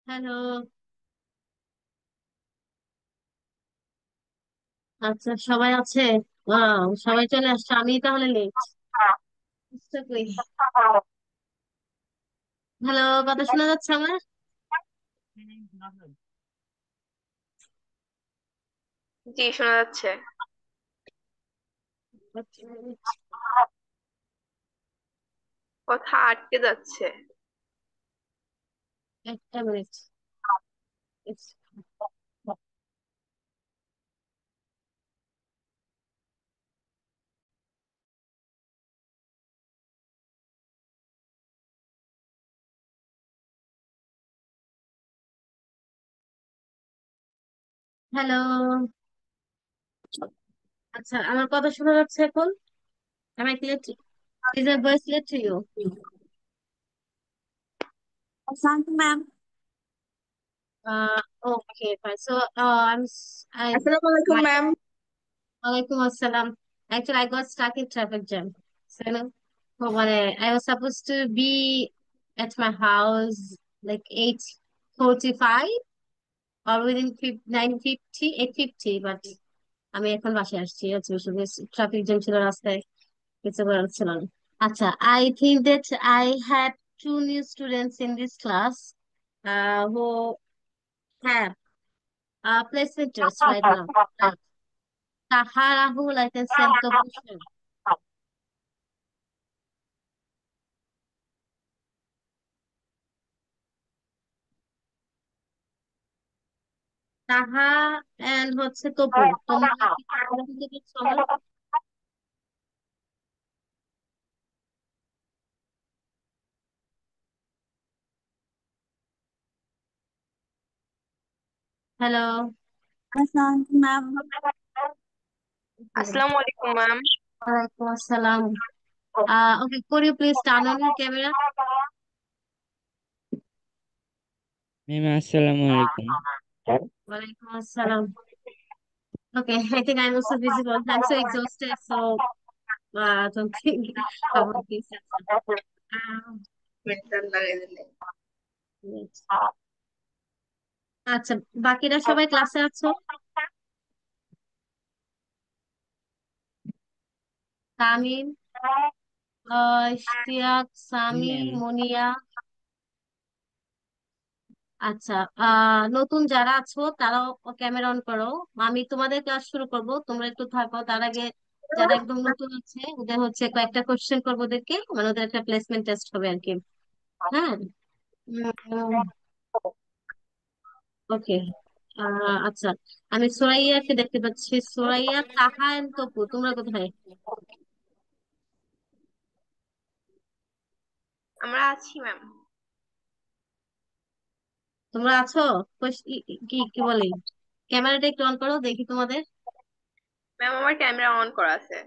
Hello. আচ্ছা, সবাই আছে? সবাই চলে আসছে, আমি তাহলে লেট। হ্যালো, কথা শোনা যাচ্ছে আমার? জি, শোনা যাচ্ছে। কথা আটকে যাচ্ছে। একটা মিনিট। হ্যালো। আচ্ছা, আমার কথা শোনা যাচ্ছে এখন? Am I clear to, is my voice clear to you? Asante, ma'am. Okay, fine. So, Assalamualaikum, my, ma'am. Walaikum Assalam. Actually, I got stuck in traffic jam. So, I was supposed to be at my house like 8:45 or within 9:50, 8:50, but আমি এখন বাসায় আসছি। আচ্ছা, traffic jam ছিল রাস্তায়, কিছু করার ছিল না। আচ্ছা, I think that I had two new students in this class who have placement test right now. Taha, Rahul, I can send the question. তাহা and হচ্ছে তপু, তোমরা কি তোমরা বুঝতে পারছো আমার? হ্যালো। Asante, ma'am. আসসালামু আলাইকুম ম্যাম। ওয়ালাইকুম আসসালাম। Okay, could you please turn on your camera? Ma'am আসসালামু আলাইকুম। ওয়ালাইকুম আসসালাম. Okay, I think I'm also visible. I'm so exhausted, so don't think about this. Um, wait. আচ্ছা, বাকিরা সবাই ক্লাসে আছো? তামিম, ইশতিয়াক, জি সামি, ম্যাম। মুনিয়া। আচ্ছা, নতুন যারা আছো তারাও ক্যামেরা অন করো। আমি তোমাদের ক্লাস শুরু করব, তোমরা একটু থাকো। তার আগে যারা একদম নতুন আছে ওদের হচ্ছে কয়েকটা কোশ্চেন করবো, ওদেরকে মানে ওদের একটা প্লেসমেন্ট টেস্ট হবে আর কি। হ্যাঁ। ওকে। আচ্ছা, আমি সোরাইয়াকে দেখতে পাচ্ছি। সোরাইয়া, তাহা এন্ড তপু, তোমরা কোথায়? আমরা আছি ম্যাম। তোমরা আছো? কি কি বলে, ক্যামেরাটা একটু অন করো দেখি তোমাদের। ম্যাম, আমার ক্যামেরা অন করা আছে।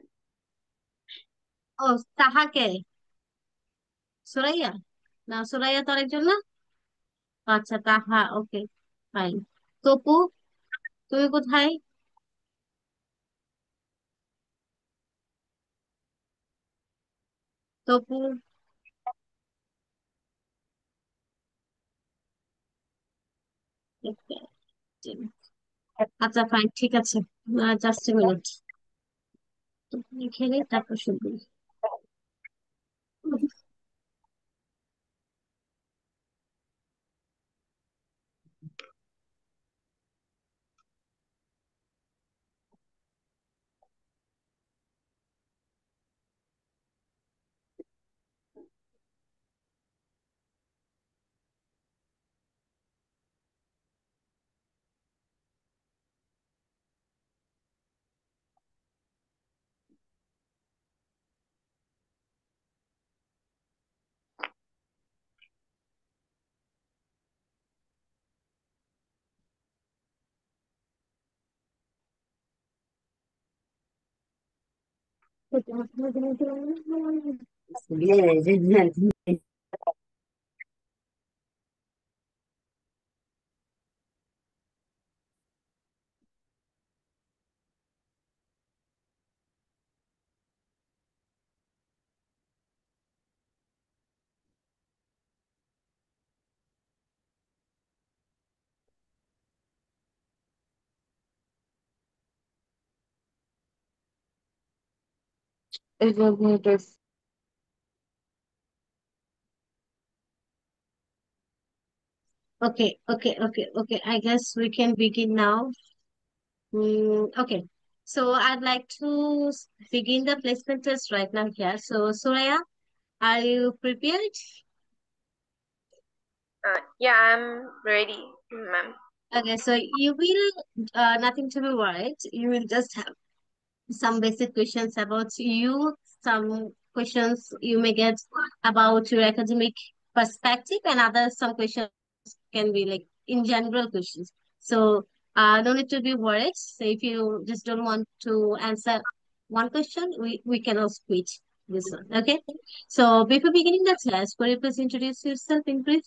ও, তাহাকে? সোরাইয়া? না, সোরাইয়া তো আরেকজন না। আচ্ছা, তাহা, ওকে, ফাইন। তপু, তুমি কোথায়? তপু, আচ্ছা ফাইন, ঠিক আছে। জাস্ট এ মিনিট, লিখে নিই তারপর শুনবি। It was muted. Okay. I guess we can begin now. Okay. So I'd like to begin the placement test right now here. So Soraya, are you prepared? Yeah, I'm ready, ma'am. Okay, so you will nothing to be worried. You will just have some basic questions about you, some questions you may get about your academic perspective, and other some questions can be like in general questions. So no need to be worried. So if you just don't want to answer one question, we can also switch this one. Okay. So before beginning the test, could you please introduce yourself in brief?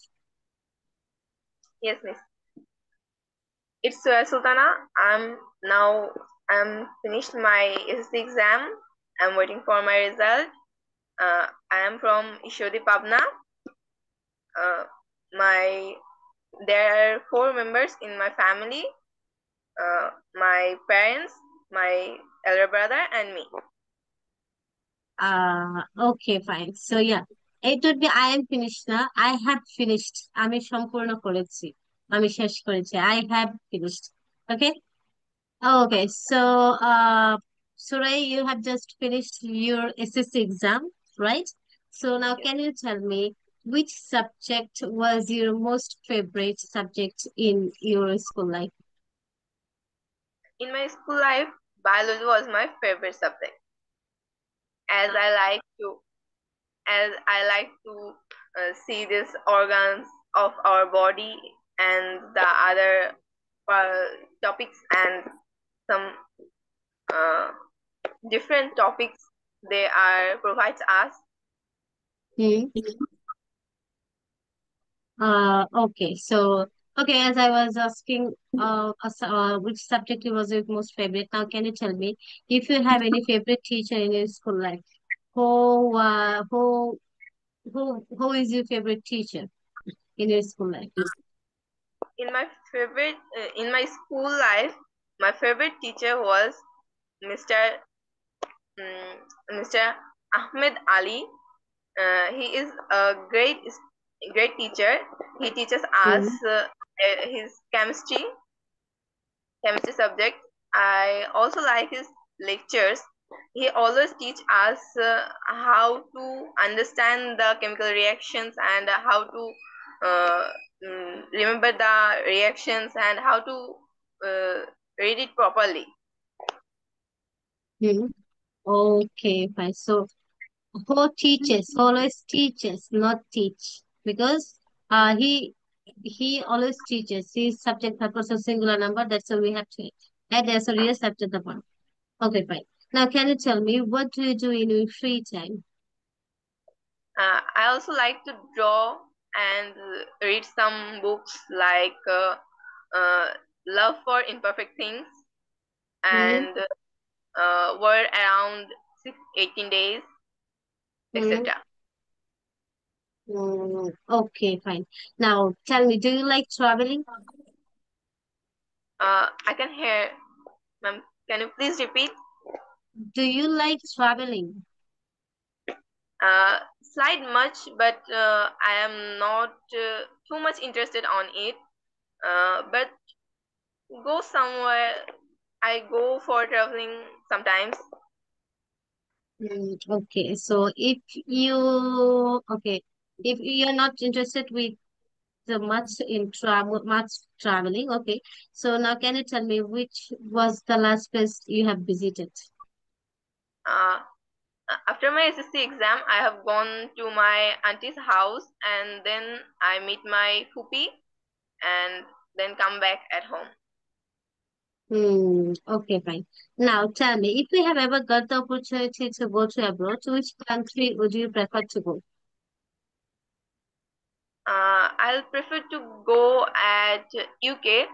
Yes, miss. It's Sultana. I'm finished my SSC exam. I'm waiting for my result. I am from Ishodi Pabna. Uh, my there are 4 members in my family. My parents, my elder brother, and me. Okay, fine. So yeah, it would be I am finished now. I have finished. আমি সম্পূর্ণ করেছি। আমি শেষ করেছি। I have finished. Okay. Okay. So Suray, you have just finished your SSC exam, right? So now Yes. can you tell me which subject was your most favorite subject in your school life? In my school life, biology was my favorite subject, as I like to see these organs of our body and the other topics and some uh, different topics they are provides us. Hmm. Okay, so okay, as I was asking, which subject was your most favorite? Now, can you tell me if you have any favorite teacher in your school life? Who, uh, who, who is your favorite teacher in your school life? In my school life, my favorite teacher was Mr. Mr. Ahmed Ali. He is a great teacher. He teaches us Hmm. his chemistry subject. I also like his lectures. He always teach us how to understand the chemical reactions and how to uh, remember the reactions and how to uh, read it properly. Hmm. Okay, fine. So, who teaches? Always teaches, not teach, because he always teaches. His subject purpose of singular number. That's why we have to add as a real subject upon. Okay, fine. Now, can you tell me what do you do in your free time? I also like to draw and read some books like uh, Love for Imperfect Things Hmm. and Word Around 18 Days, Hmm. etc. Okay, fine. Now, tell me, do you like traveling? I can hear, ma'am. Can you please repeat? Do you like traveling? Slight much, but I am not too much interested on it. But go somewhere. I go for traveling sometimes. Okay, so if you're not interested with the much traveling, okay. So now can you tell me which was the last place you have visited? Uh, After my SSC exam, I have gone to my auntie's house and then I meet my phoopy and then come back at home. Okay, fine. Now tell me, if you have ever got the opportunity to go to abroad, to which country would you prefer to go? I'll prefer to go at UK,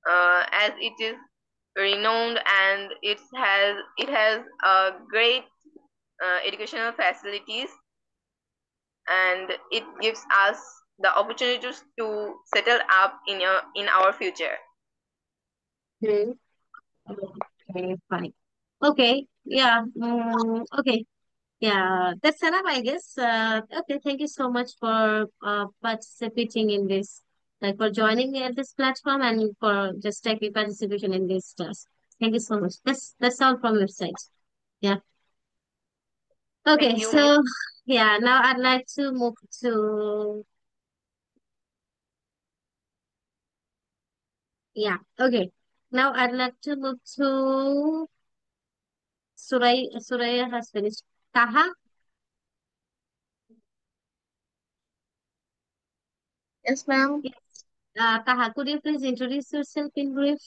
as it is renowned and it has great educational facilities, and it gives us the opportunities to settle up in our future. Hmm. Okay, fine. Okay, yeah. Okay, yeah. That's enough, I guess. Okay, thank you so much for participating in this, like for joining me at this platform and for just taking participation in this class. Thank you so much. That's all from your side. Yeah. Thank Okay, you, Miss. so yeah, now I'd like to move to yeah. Okay, now I'd like to move to Suraya has finished. Taha. Yes, ma'am. Yes. Taha, could you please introduce yourself in brief?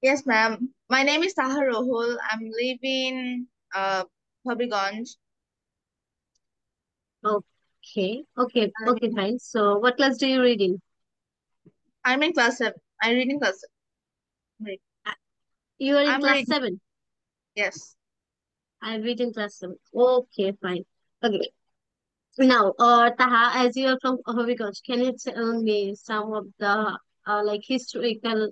Yes, ma'am. My name is Taha Rohul. I'm living Habiganj. Okay, fine. So, what class do you read in? I'm in class 7. I'm reading class 7. Uh, You are in I'm class reading. 7. Yes. I read in class 7. Okay, fine. Okay. Now, Taha, as you are from Hobbycoach, can you tell me some of the like historical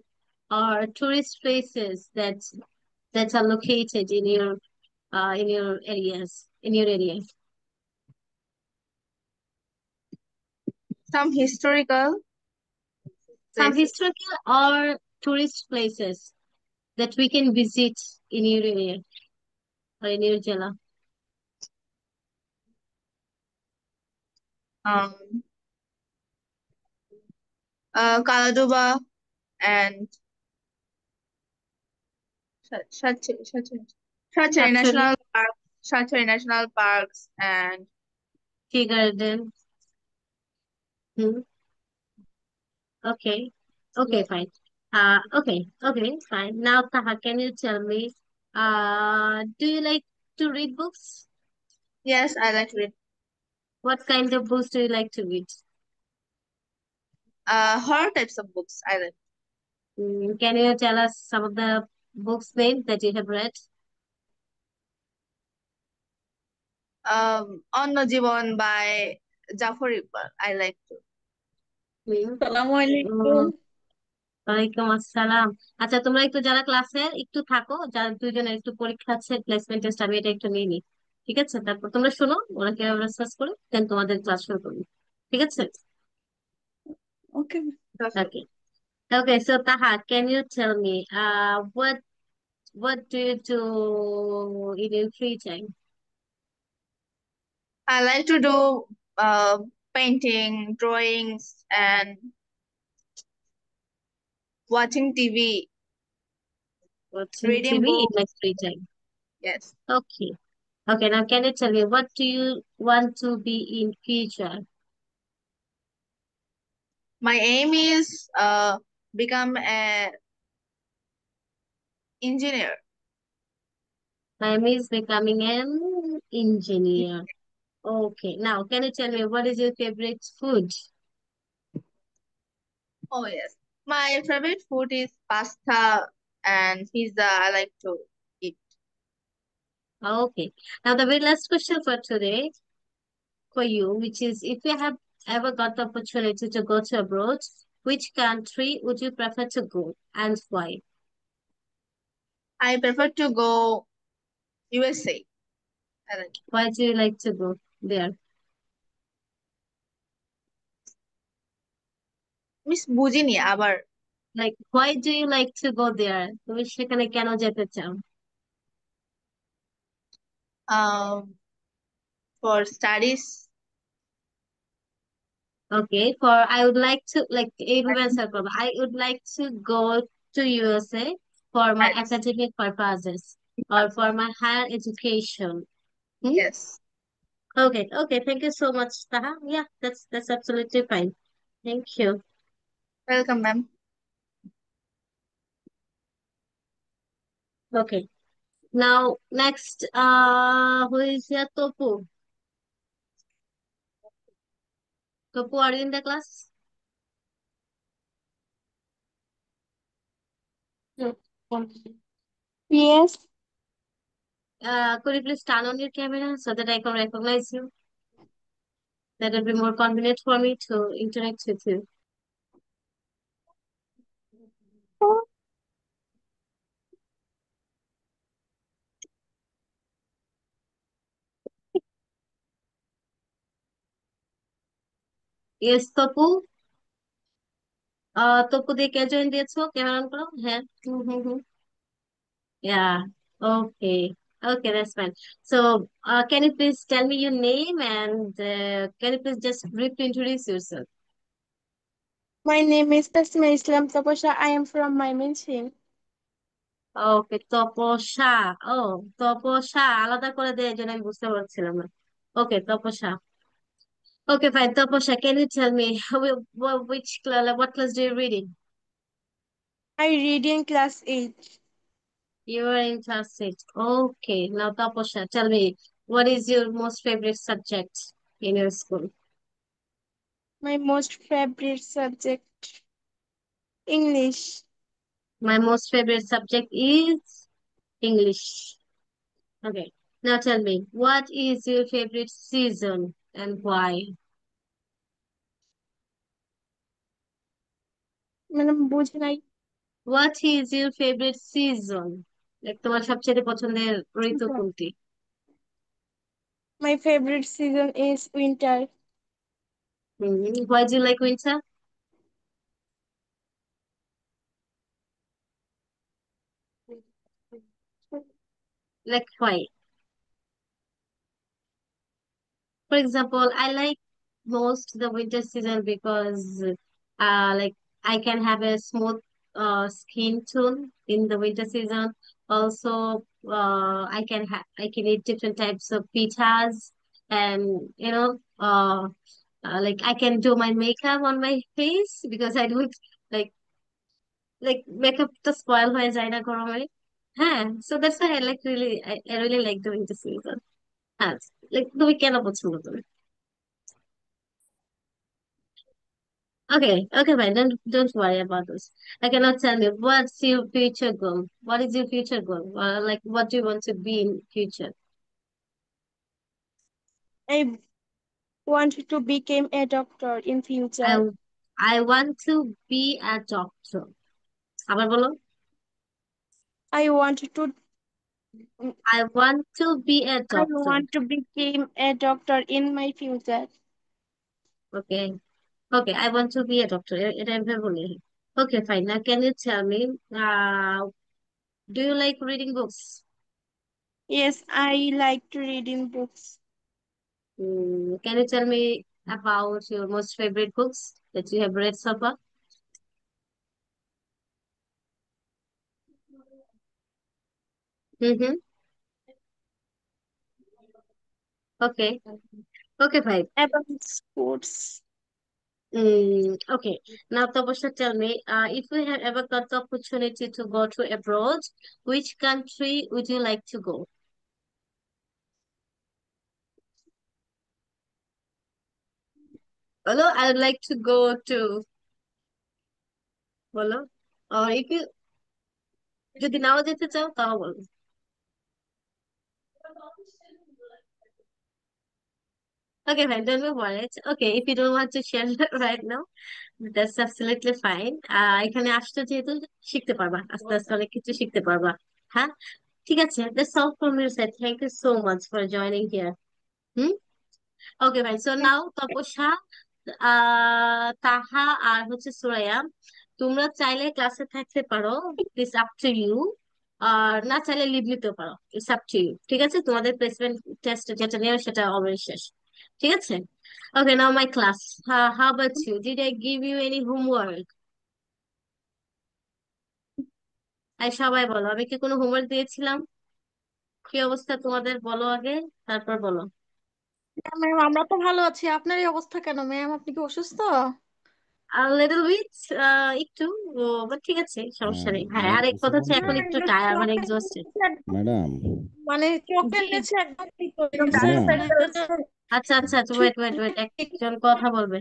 or tourist places that are located in your areas in your area? Some historical Some places. historical or tourist places that we can visit in your area or in your Jala. Um, Kaladuba and Shachari Actually, National Park, Shachari National Parks, and tea garden. Hmm. Okay. Okay, yes, fine. Okay, fine. Now, Taha, can you tell me, do you like to read books? yes, I like to read. What kind of books do you like to read? Horror types of books I like. Can you tell us some of the books names that you have read? Anna Jivan by Jafar Iqbal. I like to. Hmm. Assalamu alaikum. উম, ওয়ালাইকুম আসসালাম। আচ্ছা, তোমরা একটু যারা ক্লাসে একটু থাকো, যারা দুজনের একটু পরীক্ষা আছে, প্লেসমেন্ট টেস্ট, আমি এটা একটু নিয়ে নিই। ঠিক আছে, তারপর তোমরা শোনো ওরা কিভাবে রিসার্চ করে, দেন তোমাদের ক্লাস শুরু করবো। ঠিক আছে? Okay. That's okay. Okay, so Taha, can you tell me, what do you do in your free time? I like to do painting, drawings, and watching TV, Watching reading TV in my books. free time. Yes. Okay. Okay, now can you tell me what do you want to be in future? My aim is become a engineer. My aim is becoming an engineer. Okay, now can you tell me what is your favorite food? Oh yes. My favorite food is pasta and pizza. I like to eat. Okay, now the very last question for today for you, which is if you have ever got the opportunity to go to abroad, which country would you prefer to go and why? I prefer to go USA. I like Why do you like to go there? Miss বুঝিনি আবার Like, why do you like to go there? তুমি সেখানে কেন যেতে চাও? um for studies. Okay, for I would like to like even answer problem. I would like to go to USA for my Yes. academic purposes or for my higher education. Hmm? Yes. Okay. Thank you so much, Taha. Yeah, that's absolutely fine. Thank you. Welcome, ma'am. Okay. Now, next, who is here? Topu. Topu, are you in the class? Yes. Could you please turn on your camera so that I can recognize you? That will be more convenient for me to interact with you. Yes, Topu. Tapu দিয়ে কে join দিয়েছো camera on করো হ্যাঁ হুম হুম হুম yeah okay okay that's fine so can you please tell me your name and can you please just briefly introduce yourself. My name is Tasma Islam Tapasha. I am from Mymensingh. Okay, তপসা ও তপসা আলাদা করে দেয় এই জন্য আমি বুঝতে পারছিলাম না okay তপসা okay fine তপসা can you tell me which class what class do you reading. I read in class 8. You are in class 6. Okay. Now, Taposha, tell me, what is your most favorite subject in your school? My most favorite subject, English. My most favorite subject is English. Okay. Now tell me, what is your favorite season and why? মানে বুঝি নাই। What is your favorite season? Like তোমার সবচেয়ে পছন্দের ঋতু কোনটি? My favorite season is winter. Why do you like winter? Like why? For example, I like most the winter season because like I can have a smooth skin tone in the winter season. Also, I can eat different types of pitas and like I can do my makeup on my face because I don't like makeup to spoil হয়ে যায় না গরমে হ্যাঁ so that's why I really like the winter season হ্যাঁ like তুমি কেন পছন্দ করো. Okay, okay, fine. Don't worry about this. I cannot tell you what's your future goal. What is your future goal? Like, what do you want to be in future? I want to become a doctor in I future. I want to be a doctor. আবার বলো. I want to I want to be a I doctor. want to become a doctor in my future. Okay, okay. I want to be a doctor. এটা আমি বলি. Okay, fine. Now, can you tell me? Do you like reading books? Yes, I like to read in books. Can you tell me about your most favorite books that you have read so far? Mm-hmm. Okay. Okay, fine. About sports. Okay. Now, Tabasha, tell me, if you have ever got the opportunity to go to abroad, which country would you like to go? Hello, I would like to go to, বলো, or if you যদি নাও যেতে চাও তাও বলো. Okay, fine, don't be worried. Okay, if you don't want to share right now, that's absolutely fine. এখানে আসতে যেহেতু শিখতে পারবা আস্তে আস্তে অনেক কিছু শিখতে পারবা হ্যাঁ ঠিক আছে that's all from your side. Thank you so much for joining here. হুম ওকে ভাই সো নাও তপস্যা তাহা আর হচ্ছে সুরাইয়া তোমরা চাইলে ক্লাসে থাকতে পারো ইটস আপ টু ইউ আর না চাইলে লিভ নিতে পারো ইটস আপ টু ইউ ঠিক আছে তোমাদের প্লেসমেন্ট টেস্ট যেটা নেও সেটা অলরেডি শেষ ঠিক আছে okay now my class how about you did I give you any homework আর সবাই বলো আমি কি কোনো হোমওয়ার্ক দিয়েছিলাম কি অবস্থা তোমাদের বলো আগে তারপর বলো ম্যাম আমরা তো ভালো আছি, আপনার এই অবস্থা কেন ম্যাম? আপনি কি অসুস্থ? লিটল বিট, একটু, বাট ঠিক আছে, সমস্যা নেই। হ্যাঁ, আর এক কথা আসসালামু হচ্ছে এখন আলাইকুম একটু যে টায়ার, মানে চোখের এক্সস্টেড। নিচে ম্যাডাম। মানে চোখের জি। নিচে একদম ঠিক হয়ে গেছে ম্যাডাম, মানে আচ্ছা আচ্ছা, ওয়েট ওয়েট ওয়েট, একজন কথা বলবে।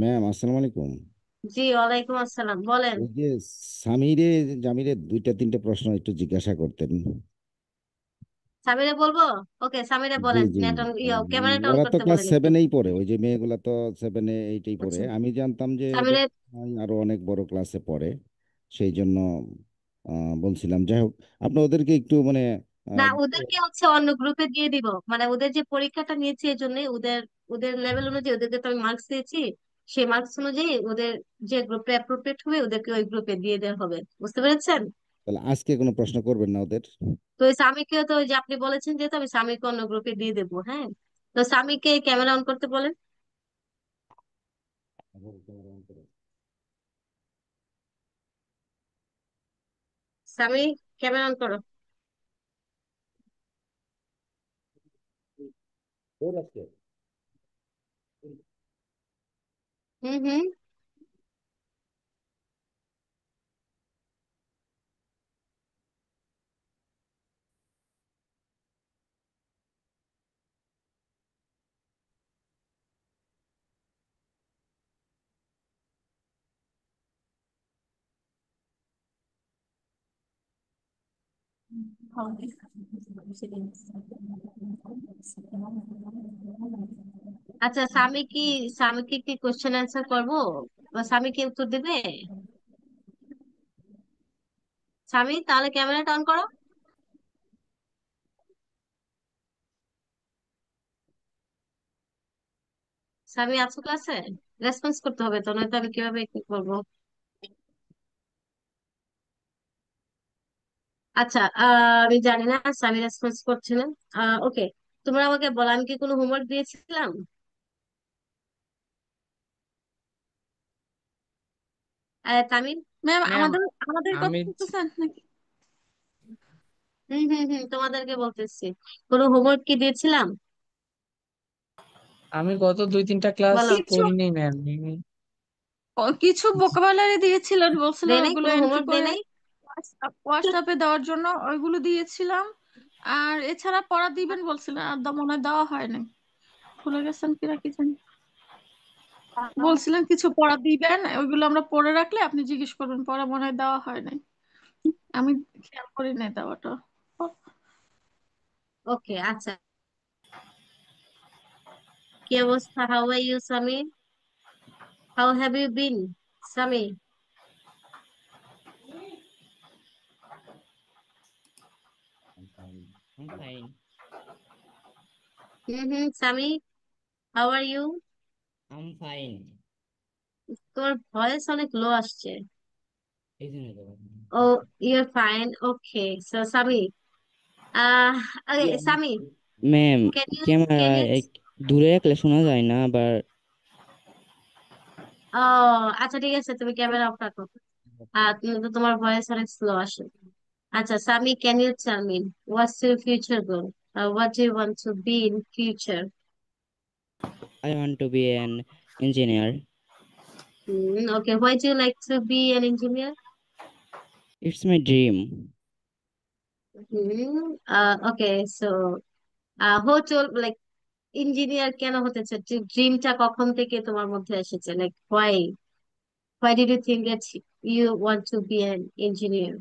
ম্যাম আসসালামু আলাইকুম। জি, ওয়ালাইকুম আসসালাম, বলেন। ওই যে সামিরে জামিরে দুইটা তিনটা প্রশ্ন একটু জিজ্ঞাসা করতেন। সামিরে বলবো? ওকে, সামিরে জি বলেন, জি। নেট অন, ক্যামেরাটা অন ওরা তো করতে ক্লাস বলেন একটু। 7-এই পড়ে, ওই যে মেয়েগুলা তো 7-8-এই পড়ে। আচ্ছা, আমি জানতাম যে ওদের সামিরে। আরো অনেক বড় ক্লাসে পড়ে, সেই জন্য বলছিলাম। যাই হোক, আপনি ওদেরকে একটু মানে না, আহ, ওদেরকে হচ্ছে অন্য গ্রুপে দিয়ে দিব, মানে ওদের যে পরীক্ষাটা নিয়েছি এই জন্য ওদের ওদের লেভেল অনুযায়ী ওদেরকে তো আমি মার্কস দিয়েছি। সেই মার্কস অনুযায়ী ওদের যে গ্রুপে অ্যাপ্রোপ্রিয়েট হবে ওদেরকে ওই গ্রুপে দিয়ে দেওয়া হবে, বুঝতে পেরেছেন? তাহলে আজকে কোনো প্রশ্ন করবেন না ওদের? তো ওই স্বামীকেও তো ওই যে আপনি বলেছেন, যেহেতু আমি স্বামীকে অন্য গ্রুপে দিয়ে দেবো, হ্যাঁ। তো স্বামীকে ক্যামেরা অন করতে বলেন। স্বামী, ক্যামেরা অন করো। হুম হুম। আচ্ছা, স্বামীকে কি কোশ্চেন অ্যান্সার করবো, বা স্বামী কি উত্তর দেবে? স্বামী, তাহলে ক্যামেরাটা অন করো। স্বামী, আছো ক্লাসে? রেসপন্স করতে হবে তো, নয়তো আমি কিভাবে কি করবো? আচ্ছা, আমি জানি না, স্বামী রেসপন্স করছে না। ওকে, তোমরা আমাকে বলো, আমি কি কোনো হোমওয়ার্ক দিয়েছিলাম? তামিম। ম্যাম ম্যাম আমাদের আমাদের কথা আমি বলতেছেন নাকি? হুম হুম হুম, তোমাদেরকে বলতেছি, কোনো হোমওয়ার্ক কি দিয়েছিলাম? আমি গত 2-3টা ক্লাস বলো। কিছু করিনি ম্যাম। কিছু ভোকাবুলারি দিয়েছিলেন, বলছিলেন দেয় নাই, ওইগুলো কোনো এন্ট্রি হোমওয়ার্ক দেয় করে নাই? হোয়াটসঅ্যাপে দেওয়ার জন্য ওইগুলো দিয়েছিলাম। আর এছাড়া পড়া দিবেন বলছিলেন, আর মনে হয় দেওয়া হয়নি। ভুলে গেছেন কিনা কি জানি। বলছিলেন কিছু পড়া দিবেন, ওইগুলো আমরা পড়ে রাখলে আপনি জিজ্ঞেস করবেন, পড়া মনে হয় দেওয়া হয় নাই। আমি খেয়াল করি নাই দেওয়াটা। ওকে, আচ্ছা। কি অবস্থা? How are you, Sami? How have you been, Sami? I'm fine. Hmm hmm, Sami, how are you? I'm fine. তোমার ভয়েস অনেক লো আসছে। এই জন্য তো। Oh, you're fine, okay. So Sami, ah okay Sami, ma'am, can you camera can you দূরে রাখলে শোনা যায় না আবার। ও, আচ্ছা ঠিক আছে, তুমি ক্যামেরা অফ রাখো। তুমি তো, তোমার ভয়েস অনেক স্লো আসে। আচ্ছা Sami, can you tell me what's your future goal? What do you want to be in future? I want to be an engineer. Okay, why do you like to be an engineer? It's my dream. Okay, so who told, like, engineer কেন হতে চাচ্ছি, ড্রিমটা কখন থেকে তোমার মধ্যে এসেছে, like why did you think that you want to be an engineer?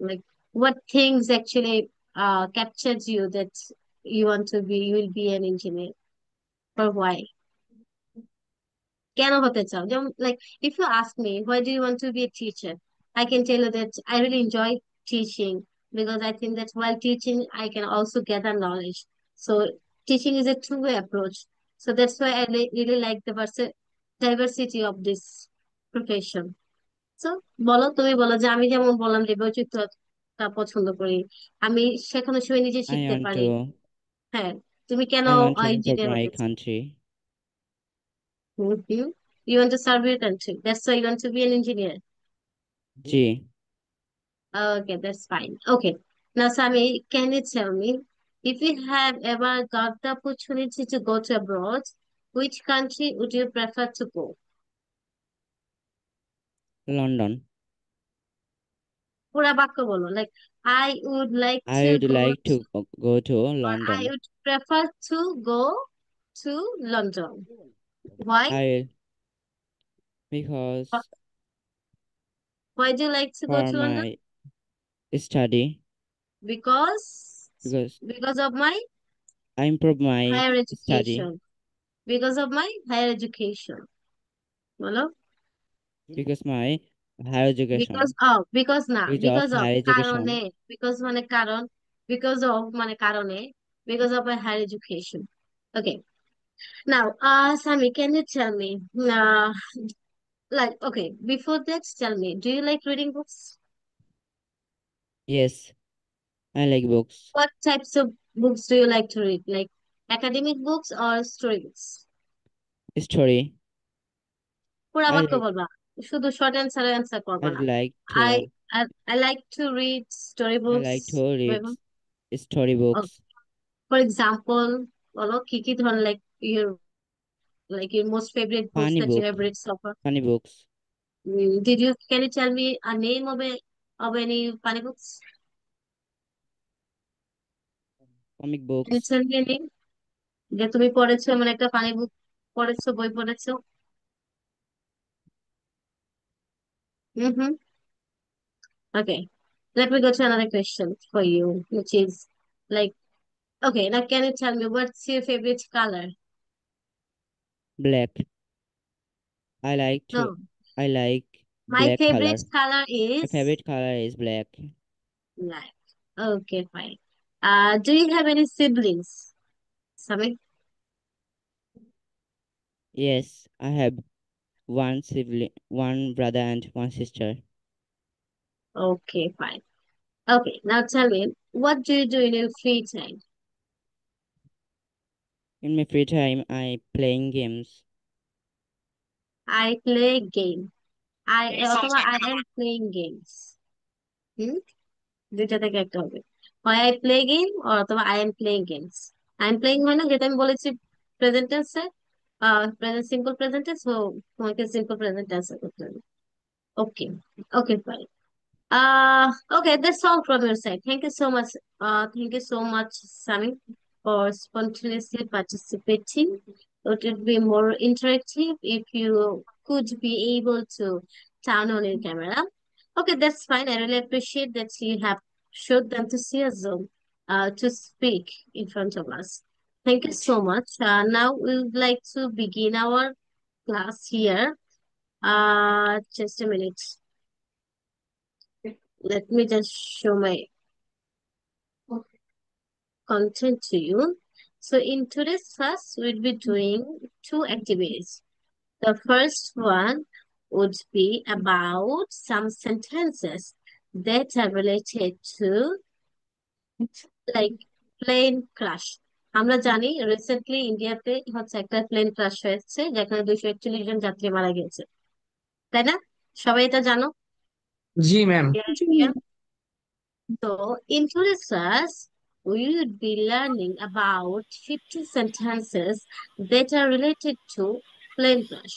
Like, what things actually captures you that you will be an engineer, or why? কেন হতে চাও, যেমন like, if you ask me why do you want to be a teacher, I can tell you that I really enjoy teaching, because I think that while teaching I can also gather knowledge. So teaching is a two-way approach. So that's why I really like the diversity of this profession. So বলো, তুমি বলো, যে আমি যেমন বললাম যে বৈচিত্র্যটা পছন্দ করি, আমি শেখানোর সময় নিজে I শিখতে want পারি। to হ্যাঁ, তুমি কেন I want to improve engineer my হতে চাও? country. Mhm. You want to serve your country, that's why you want to be an engineer. G. Okay, that's fine. Okay. Now, Sami, can you tell me, if you have ever got the opportunity to go to abroad, Which country would you prefer to go? London. পুরা বাক্য বলো, like I would like I to would go like to, to go to or I London. would prefer to go to London. Why? Because Why do you like to go for to London? my study, Because because of my I improve my higher study, education. Because of my higher education. বলো। because my higher education, because না, because of because of higher কারণে, education, because মানে কারণ, because of মানে কারণে, because of my higher education. Okay. Now, Sami, can you tell me, like, okay, before that, tell me, do you like reading books? yes, I like books, What types of books do you like to read? Like academic books or story books? story. পুরা I বাক্য like, বলবা, শুধু short answer করবা I'd না। like I, to, I like to read story I books. like to read storybooks, For example, বলো কি কি ধরনের, like your most favorite books funny that you book, have read so far. funny books, Can you tell me a name of any funny books? comic Can you books, tell me a name যে তুমি পড়েছো, এমন একটা funny বুক পড়েছো, বই পড়েছো? Mm-hmm. Okay. Let me go to another question for you, which is like, okay, now can you tell me what's your favorite color? black. I like No, my black color. favorite color My is favorite color is black. black. Okay, fine. Do you have any siblings? Sami? Yes, I have one sibling, one brother and one sister. Okay, fine. Okay, now tell me, what do you do in your free time? In my free time, I playing games. I play game. অথবা I am playing games. হুম, দুইটা থেকে একটা হবে। হয় I play game অথবা I am playing games. I am playing হয় না, যেটা আমি বলেছি প্রেজেন্ট টেন্সে, present simple present tense, so তোমাকে সিম্পল প্রেজেন্ট টেন্স করতে হবে। Okay, okay, fine. Okay, that's all from your side. Thank you so much. Thank you so much, Sami, for spontaneously participating. It would be more interactive if you could be able to turn on your camera. Okay, that's fine. I really appreciate that you have showed the enthusiasm to speak in front of us. Thank you so much. Now we would like to begin our class here. Just a minute. Let me just show my content to you. So in today's class, we'll be doing two activities. The first one would be about some sentences that are related to like plane crash. আমরা জানি recently ইন্ডিয়াতে হচ্ছে একটা plane crush হয়েছে, যেখানে 241 জন যাত্রী মারা গেছে, তাই না? সবাই এটা জানো? জি ma'am. Yeah. So, in today's class, we would be learning about 50 sentences that are related to plane crash.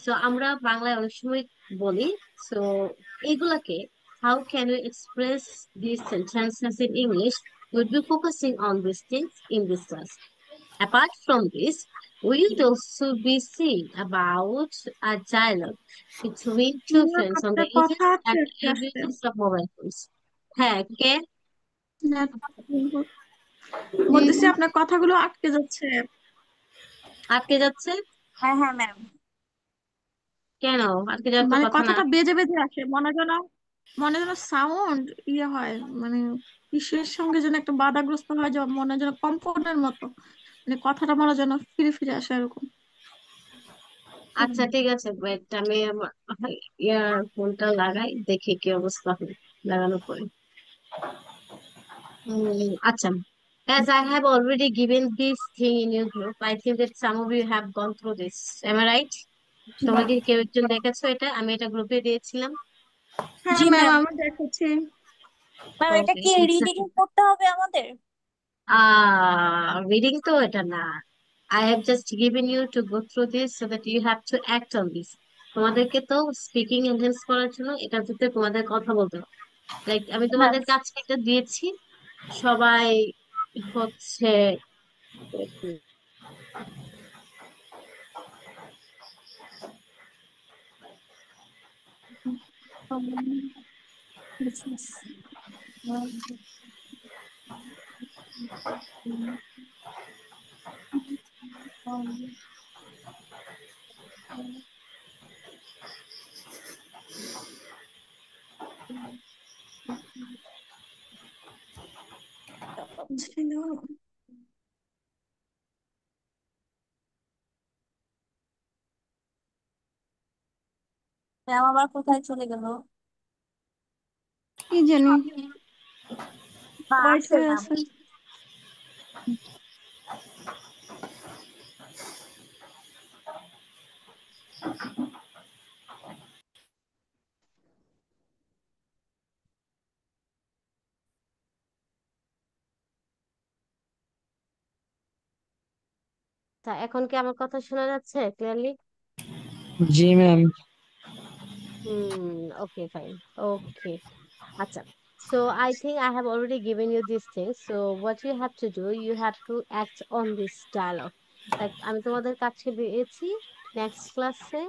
So, আমরা বাংলায় অনেক সময় বলি, so এগুলাকে how can we express these sentences in English? We'll be focusing on these things in this class. Apart from this, we would also be seeing about a dialogue between two friends on the আপনার কথা uses আটকে and আটকে আসছে। abuses of mobile phones. হ্যাঁ, কে? বলতেছি আপনার কথাগুলো আটকে যাচ্ছে। আটকে যাচ্ছে? হ্যাঁ হ্যাঁ ম্যাম। কেন আটকে যাওয়ার তো মানে কথা না। কথাটা বেজে বেজে আসে, মনে যেন সাউন্ড ইয়ে হয়, মানে কিসের সঙ্গে যেন একটা বাধাগ্রস্ত হয়, যেন মনে যেন কম্পনের মতো, মানে কথাটা মনে যেন ফিরে ফিরে আসে এরকম। আচ্ছা, ঠিক আছে, ওয়েট, আমি আমার ইয়ারফোনটা লাগাই, দেখি কি অবস্থা হয় লাগানোর পরে। আচ্ছা, as I have already given this thing in your group, I think that some of you have gone through this. Am I right? তোমরা কি কেউ একজন দেখেছো এটা? আমি এটা গ্রুপে দিয়েছিলাম। হ্যাঁ ম্যাম, আমি দেখেছি। ম্যাম, এটা Okay, কি রিডিং করতে হবে আমাদের? রিডিং তো এটা না, I have just given you to go through this so that you have to act on this. তোমাদেরকে তো স্পিকিং এনহ্যান্স করার জন্য এটার ভিতরে তোমাদের কথা বলতে হবে। লাইক আমি হ্যাঁ তোমাদের কাছে এটা দিয়েছি, সবাই হচ্ছে ম্যাম আবার কোথায় চলে গেল? কি জানি না হোয়াইট আছে হয়ে ম্যাম। আছে। তা এখন কি আমার কথা শোনা যাচ্ছে clearly? G ma'am. Okay, fine. Okay. Acha. So I think I have already given you these things. So what you have to do, you have to act on this dialogue. Like আমি তোমাদের কাছে দিয়েছি next ক্লাসে,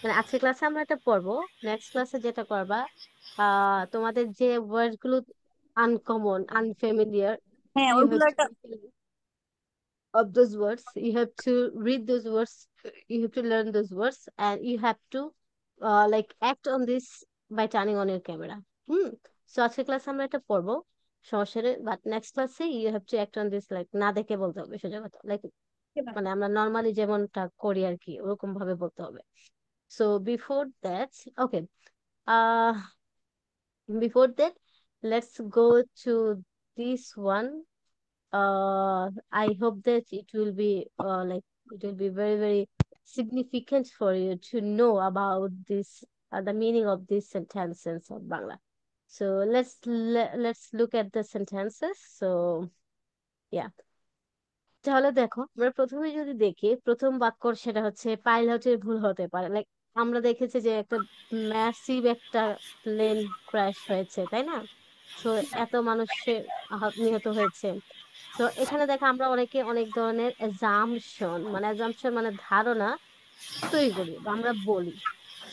মানে আজকে ক্লাসে আমরা এটা পড়বো। নেক্সট ক্লাসে যেটা করবা, তোমাদের যে ওয়ার্ড গুলো আনকমন, আনফেমিলিয়ার, হ্যাঁ you ওইগুলো have to একটা of those words, you have to read those words, you have to learn those words, and you have to like act on this by turning on your camera. So আজকে ক্লাসে আমরা এটা পড়বো, সমস্যা নেই, but next ক্লাসে you have to act on this, like না দেখে বলতে হবে সোজা কথা, লাইক মানে আমরা নর্মালি যেমনটা করি আর কি ওরকম ভাবে বলতে হবে। So before that, okay, ah before that let's go to this one. I hope that it will be like it will be very, very significant for you to know about this, the meaning of these sentences of Bangla. So let's look at the sentences. So yeah. তাহলে দেখো, আমরা প্রথমে যদি দেখি প্রথম বাক্য, সেটা হচ্ছে পাইলটের ভুল হতে পারে। লাইক আমরা দেখেছি যে একটা ম্যাসিভ একটা প্লেন ক্র্যাশ হয়েছে, তাই না? তো এত মানুষের নিহত হয়েছে। তো এখানে দেখো আমরা অনেকে অনেক ধরনের অ্যাজাম্পশন মানে ধারণা তৈরি করি বা আমরা বলি।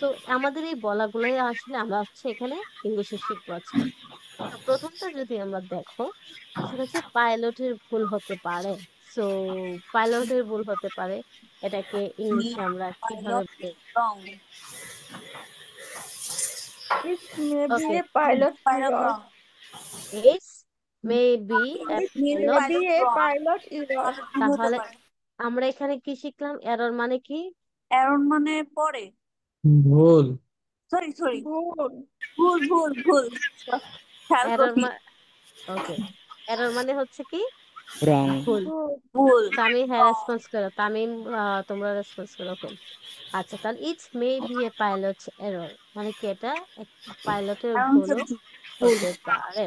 তো আমাদের এই বলাগুলোই আসলে আমরা হচ্ছে এখানে ইংলিশে শিখবো আজকে। তো প্রথমটা যদি আমরা দেখো, সেটা হচ্ছে পাইলটের ভুল হতে পারে। সো পাইলটের ভুল হতে পারে, এটাকে ইংলিশে আমরা কিভাবে pilot is wrong. It may be okay, a pilot pilot error. Wrong. It's May be A maybe May pilot. be pilot a wrong, pilot error. Pilot ভুল হতে তাহলে পারে। আমরা এখানে কি শিখলাম? এরর মানে কি? এরর মানে পরে, ভুল। সরি সরি, ভুল। ভুল ভুল ভুল, খেয়াল এরর করি। ওকে, এরর মানে হচ্ছে কি? wrong, ভুল। ভুল। ভুল তামিম হ্যাঁ wrong। রেসপন্স করো, তামিম তোমরা রেসপন্স করো, ওকে। আচ্ছা, তাহলে it may be a pilot error মানে কি? এটা পাইলটের কারণ হচ্ছে ভুলও ভুল হতে পারে।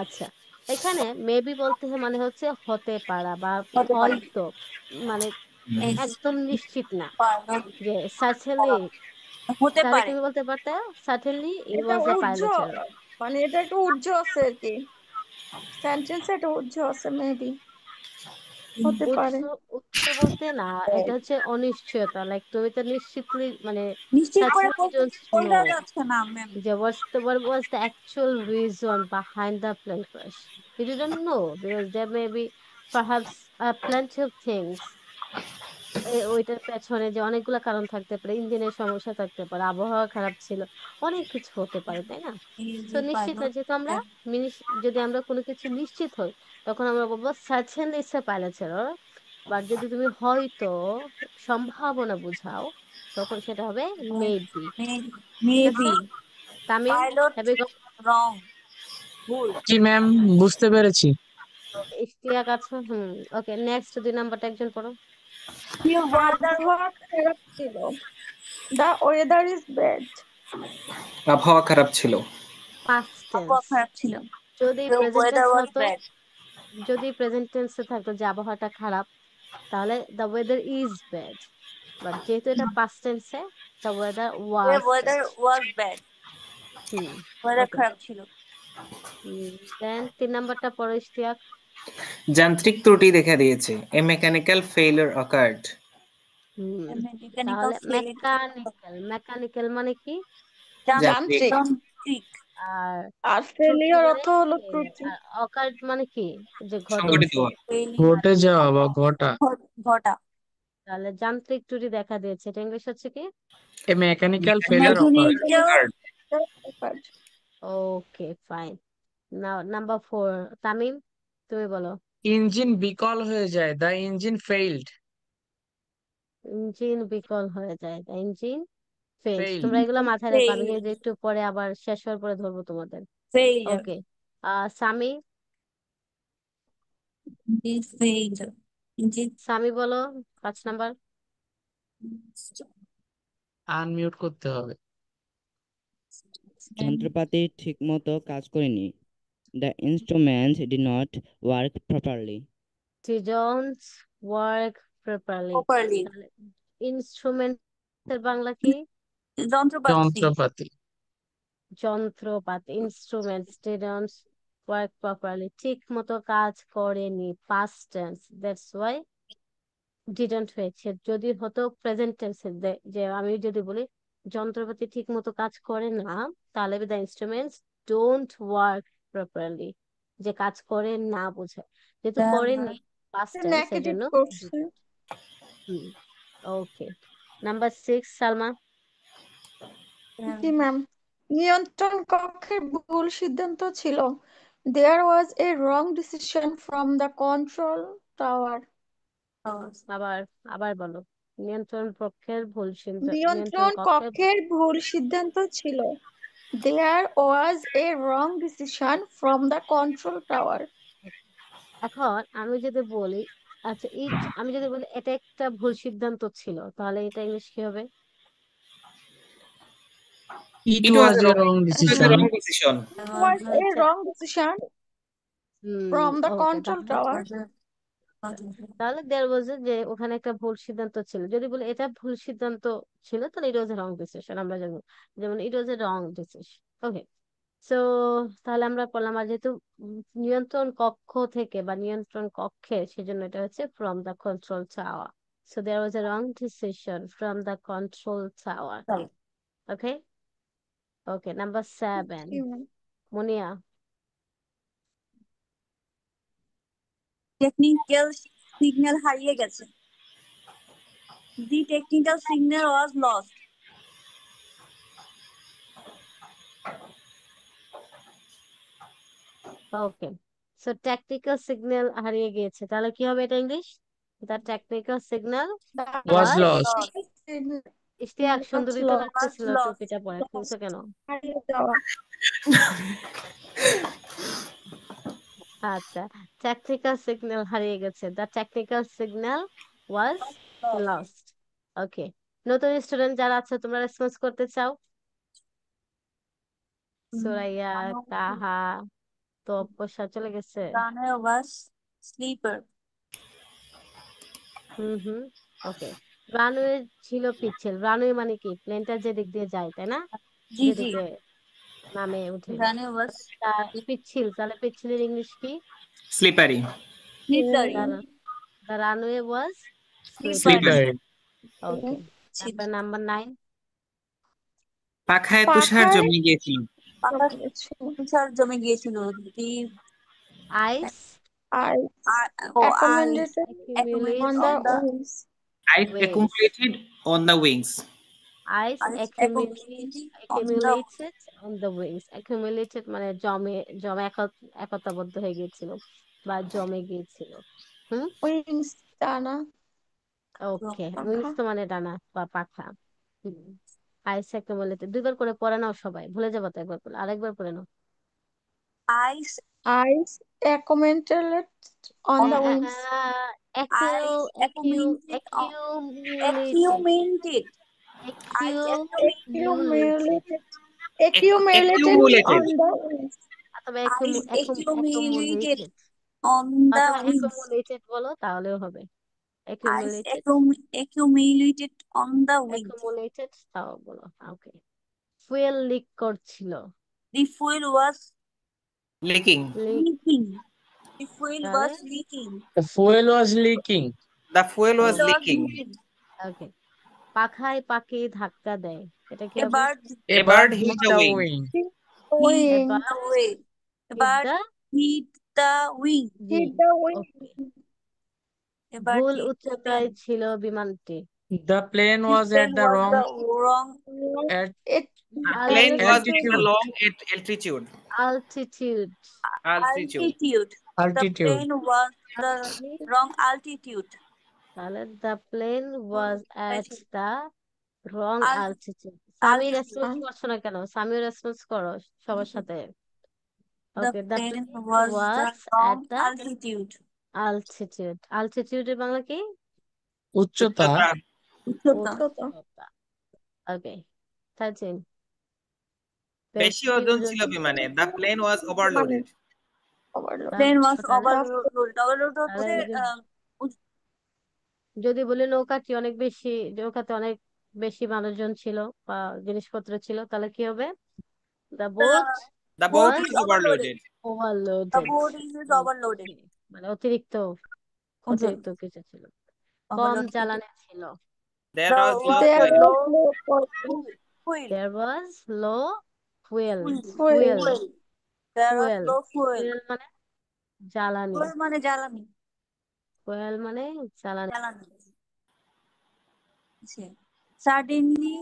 আচ্ছা, এখানে মেবি বলতে মানে হচ্ছে হতে পারা বা হতে পারে। হয়তো, মানে এই একদম নিশ্চিত না পাইলট যে সার্টেনলি। হতে তাহলে পারে। তুমি বলতে পারতে সার্টেনলি ইট এটা ওয়াজ এ উর্জ, পাইলট এরর। মানে এটা একটু উর্জ আছে আর কি, সেন্টেন্সে এটা উর্জ আছে, মেবি হতে উৎস, পারে। উৎস বলতে না, এটা হচ্ছে অনিশ্চয়তা। লাইক তুমি তো নিশ্চিতলি মানে নিশ্চিত করে সার্টেনলি বলতে ডোন্ট নো বলা যাচ্ছে না ma'am. what was the actual reason behind the plane crash. You didn't know because there may be perhaps plenty of things. ওইটার পেছনে যে অনেকগুলো কারণ থাকতে পারে, ইঞ্জিনের সমস্যা থাকতে পারে, আবহাওয়া খারাপ ছিল, অনেক কিছু হতে পারে, তাই না? এই তো যে নিশ্চিত না, পাইলট যেহেতু আমরা যদি আমরা কোনো কিছু নিশ্চিত হই, তখন আমরা বলবো certainly it's a pilot error. But যদি তুমি হয়তো সম্ভাবনা বুঝাও, তখন সেটা হবে মেবি। ঠিক আছে maybe Tamim, pilot have you got wrong, ভুল। জি ম্যাম, বুঝতে পেরেছি। ইশতিয়াক আছে? ওকে, নেক্সট 2 নাম্বারটা একজন পড়ো। আবহাওয়া খারাপ ছিল। The weather is bad. আবহাওয়া খারাপ ছিল। পাস্ট আবহাওয়া টেন্স। খারাপ ছিল। যদি The present weather tense was হতো, bad. যদি প্রেজেন্ট টেন্সে থাকতো যে আবহাওয়াটা খারাপ, তাহলে the weather is bad, but যেহেতু এটা past tense A the weather The was weather bad. was bad. Hmm Weather ওকে খারাপ ছিল। দেন 3 নাম্বারটা পড়ো ইশতিয়াক। যান্ত্রিক ত্রুটি দেখা দিয়েছে। A mechanical failure occurred. Hmm A mechanical তাহলে failure. মেকানিক্যাল মানে কি? যান্ত্রিক। যান্ত্রিক। আর আর ত্রুটি ফেলিওর মানে অর্থ হলো failure, ত্রুটি, আর অকার্ড মানে কি? যে সংঘটিত ঘটেছে। হওয়া। ঘটে যাওয়া বা ঘটা। ঘটা। তাহলে যান্ত্রিক ত্রুটি দেখা দিয়েছে, এটা ইংলিশ হচ্ছে কি? A mechanical failure Mechanical. occurred. Okay fine. Now number 4, Tamim তুমি বলো। ইঞ্জিন বিকল হয়ে যায়, দ্য ইঞ্জিন ফেইল্ড। ইঞ্জিন বিকল হয়ে যায়, দ্য ইঞ্জিন ফেইলড। ফেইল্ড। তোমরা এগুলো মাথায় রাখো, আমি Failed. কিন্তু একটু পরে আবার শেষ হওয়ার পরে ধরবো তোমাদের। Failure. Okay Sami, Is failed. Sami বলো 5 নাম্বার। আনমিউট করতে হবে। যন্ত্রপাতি ঠিকমতো কাজ করেনি। The instruments did not work properly. Didn't work properly. Properly. ইনস্ট্রুমেন্টের Bangla কি? যন্ত্রপাতি। যন্ত্রপাতি। যন্ত্রপাতি। ইনস্ট্রুমেন্টস didn't work properly, ঠিক মতো কাজ করেনি, past tense, that's why didn't হয়েছে। যদি হতো প্রেজেন্ট টেন্স, যে আমি যদি বলি যন্ত্রপাতি ঠিক মতো কাজ করে না, তাহলে the instruments don't work properly, যে কাজ করে না বোঝায়, যেহেতু করেনি past tense নেগেটিভ সেজন্য করছে। ওকে। নাম্বার 6 সালমা। জি ম্যাম, নিয়ন্ত্রণ কক্ষের ভুল সিদ্ধান্ত ছিল। There was a wrong decision from the control tower. আবার আবার বলো। নিয়ন্ত্রণ কক্ষের ভুল সিদ্ধান্ত, নিয়ন্ত্রণ কক্ষের ভুল সিদ্ধান্ত ছিল। There was a wrong decision from the control tower. এখন আমি যদি বলি, আচ্ছা আমি যদি বলি এটা একটা ভুল সিদ্ধান্ত ছিল, তাহলে এটা ইংলিশ কি হবে? It was a wrong It was a decision. wrong decision. It was a wrong decision from the okay, control tower. তাহলে দেয়ার ওয়াজ যে ওখানে একটা ভুল সিদ্ধান্ত ছিল। যদি বলি এটা ভুল সিদ্ধান্ত ছিল, তাহলে ইট ওয়াজ এ রং ডিসিশন আমরা জানবো, যেমন ইট ওয়াজ a wrong decision. Okay, so তাহলে আমরা বললাম, আর যেহেতু নিয়ন্ত্রণ কক্ষ থেকে বা নিয়ন্ত্রণ কক্ষে, সেজন্য এটা হচ্ছে from the control tower. So there was a wrong decision from the control tower. Okay okay, number 7 জি ম্যাম। মুনিয়া। টেকনিক্যাল সিগন্যাল হারিয়ে গেছে। The technical signal was lost. Okay, so technical signal হারিয়ে গিয়েছে, তাহলে কি হবে এটা English? The technical signal Was was lost. Ishtiaq, সুন্দরী তো lost. লাগতেছিল Was lost. টুপিটা পরে, খুলছো কেন? হারিয়ে যাওয়া। আচ্ছা, টেকনিক্যাল সিগন্যাল হারিয়ে গেছে, the technical signal was lost. Okay, নতুন স্টুডেন্ট যারা আছে তোমরা রেসপন্স করতে চাও? সুরাইয়া, কাহা, তো অপসা চলে গেছে। Runner was sleeper. Hmm okay. Runway ছিল পিচ্ছিল, রানওয়ে মানে কি? প্লেনটা যে দিক দিয়ে যায়, তাই না? জি জি। যেদিকে নামে উঠে। Runner was পিচ্ছিল, তাহলে পিচ্ছিলের ইংলিশ কি? Slippery. slippery. The runway was slippery. Slippery. ওকে, তারপর নাম্বার 9 পাখায় তুষার পাখায় জমে গিয়েছিল। তুষার জমে গিয়েছিল। ice accumulated accumulates on the wings. Ice waves. accumulated on the wings. Ice accumulated on the wings. Accumulated মানে জমে জমে একতাবদ্ধ হয়ে গিয়েছিল বা জমে গিয়েছিল। Wings ডানা। ওকে, পাখা। উইংস তো মানে ডানা বা পাখা। আইস accumulated, দুইবার করে পড়ে নাও সবাই, ভুলে যাবো তো একবার পড়লে, আরেকবার পড়ে নাও। Ice Ice accumulated on the wings. accumulated Accumulated on the wings. অথবা accumulated accumulated on the wings. accumulated বলো, তাহলেও হবে। Ice accumulated accumulated on the wind. accumulated তাও বলো ওকে ফুয়েল লিক করছিল The fuel was Leaking. leaking. The fuel তাহলে was leaking. The fuel was leaking. The fuel was Fuel was leaking. leaking. ওকে পাখায় পাখি ধাক্কা দেয় এটা কি A হবে bird A bird hit hit the the wing. wing. hit Wing. the wing. A hit bird the hit the wing. Hit the wing. Okay A bird ভুল hit the উচ্চতায় wing. ছিল বিমানটি The plane This was at plane the was wrong the wrong at It The plane was at altitude. the long altitude. altitude Altitude. altitude. The Altitude. plane was the wrong altitude. তাহলে the plane was at the wrong Al- altitude Sami response altitude. করছো না কেন Sami response করো সবার সাথে The okay the plane plane was the was at wrong the altitude. altitude altitude এর বাংলা কি উচ্চতা উচ্চতা। উচ্চতা ওকে 13 বেশি ওজন ছিল বিমানে। The plane was overloaded. overload. Plane was তাহলে overloaded. Overloaded তাহলে হচ্ছে যদি বলি নৌকাটি অনেক বেশি নৌকাতে অনেক বেশি মানুষজন ছিল বা জিনিসপত্র ছিল তাহলে কি হবে the boat The boat boat was is overloaded. overloaded. The overloaded boat is overloaded. মানে অতিরিক্ত কিছু ছিল কম Overloaded. জ্বালানি ছিল There was low There fuel. was no Fuel. there was low fuel fuel. There was fuel no fuel. fuel মানে জ্বালানি Fuel মানে জ্বালানি। fuel মানে জ্বালানি জ্বালানি। Suddenly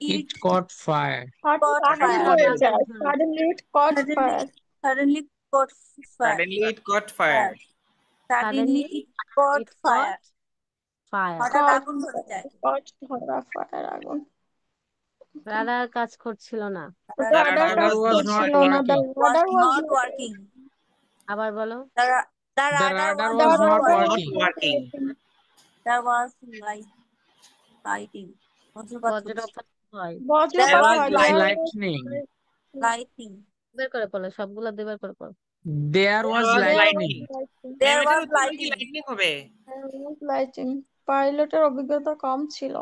It caught fire. caught হঠাৎ fire. হয়ে যায় suddenly it caught fire. Suddenly caught fire. Suddenly it caught fire. Suddenly it caught it fire. caught fire হঠাৎ Caught আগুন ধরে যায়। caught ধরা fire আগুন। রাডার কাজ করছিল না Radar radar কাজ was করছিল not না, the Was radar was not working. আবার বলো The The radar radar was was not not Not working. working. There was lighting. বজ্রপাত হয় বজ্রপাত There was হয়, Like there was lightning. Lighting. বের করে পড়ো সবগুলো দুবার করে পড়ো There was was lightning. There এটার was উত্তর কি lighting. lightning হবে? lighting. পাইলটের অভিজ্ঞতা কম ছিল।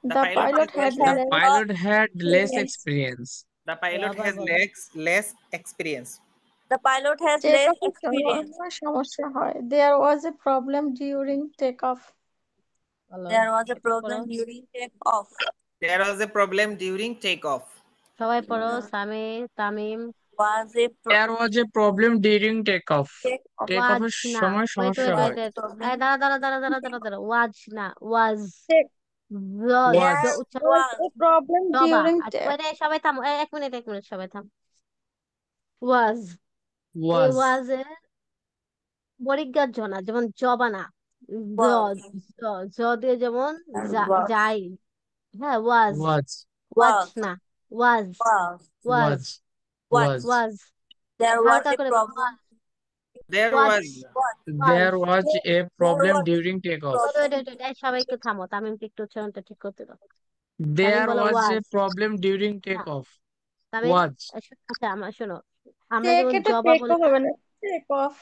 The The pilot pilot had had The less- pilot had less Yes. experience. The pilot আবার has বলো। less experience. The pilot has take less off এর experience. সময় সমস্যা হয়। There was a problem during takeoff. বলো There was a একটু problem পড়ো। during takeoff. There was a problem during takeoff. সবাই পড়ো Sami Tamim Was a There was a problem during takeoff. takeoff. Take off এর না সময় wait সমস্যা wait হয়। wait wait এই দাঁড়া ওয়াজ না ওয়াজ Take- Was. There উচ্চারণ Was a problem সবা during আচ্ছা, takeoff. wait, সবাই থাম এক মিনিট সবাই থাম ওয়াজ এই Was. ওয়াজ এর বরিজ্ঞার জ না যেমন জবানা জ Was. জ জ দিয়ে যেমন Was. যাই হ্যাঁ ওয়াজ Was. Was Was. না ওয়াজ Was. Was Was. Was There was হালকা a করে বলো, problem. There was. was There was a problem was- during takeoff. এই সবাই একটু থামো তামিমকে একটু উচ্চারণটা ঠিক করতে দাও There বলো was a was. problem during takeoff. Tamim Was. আচ্ছা আমার শোনো আমরা Take যেমন এটা জবা take বলি off হবে না, take off.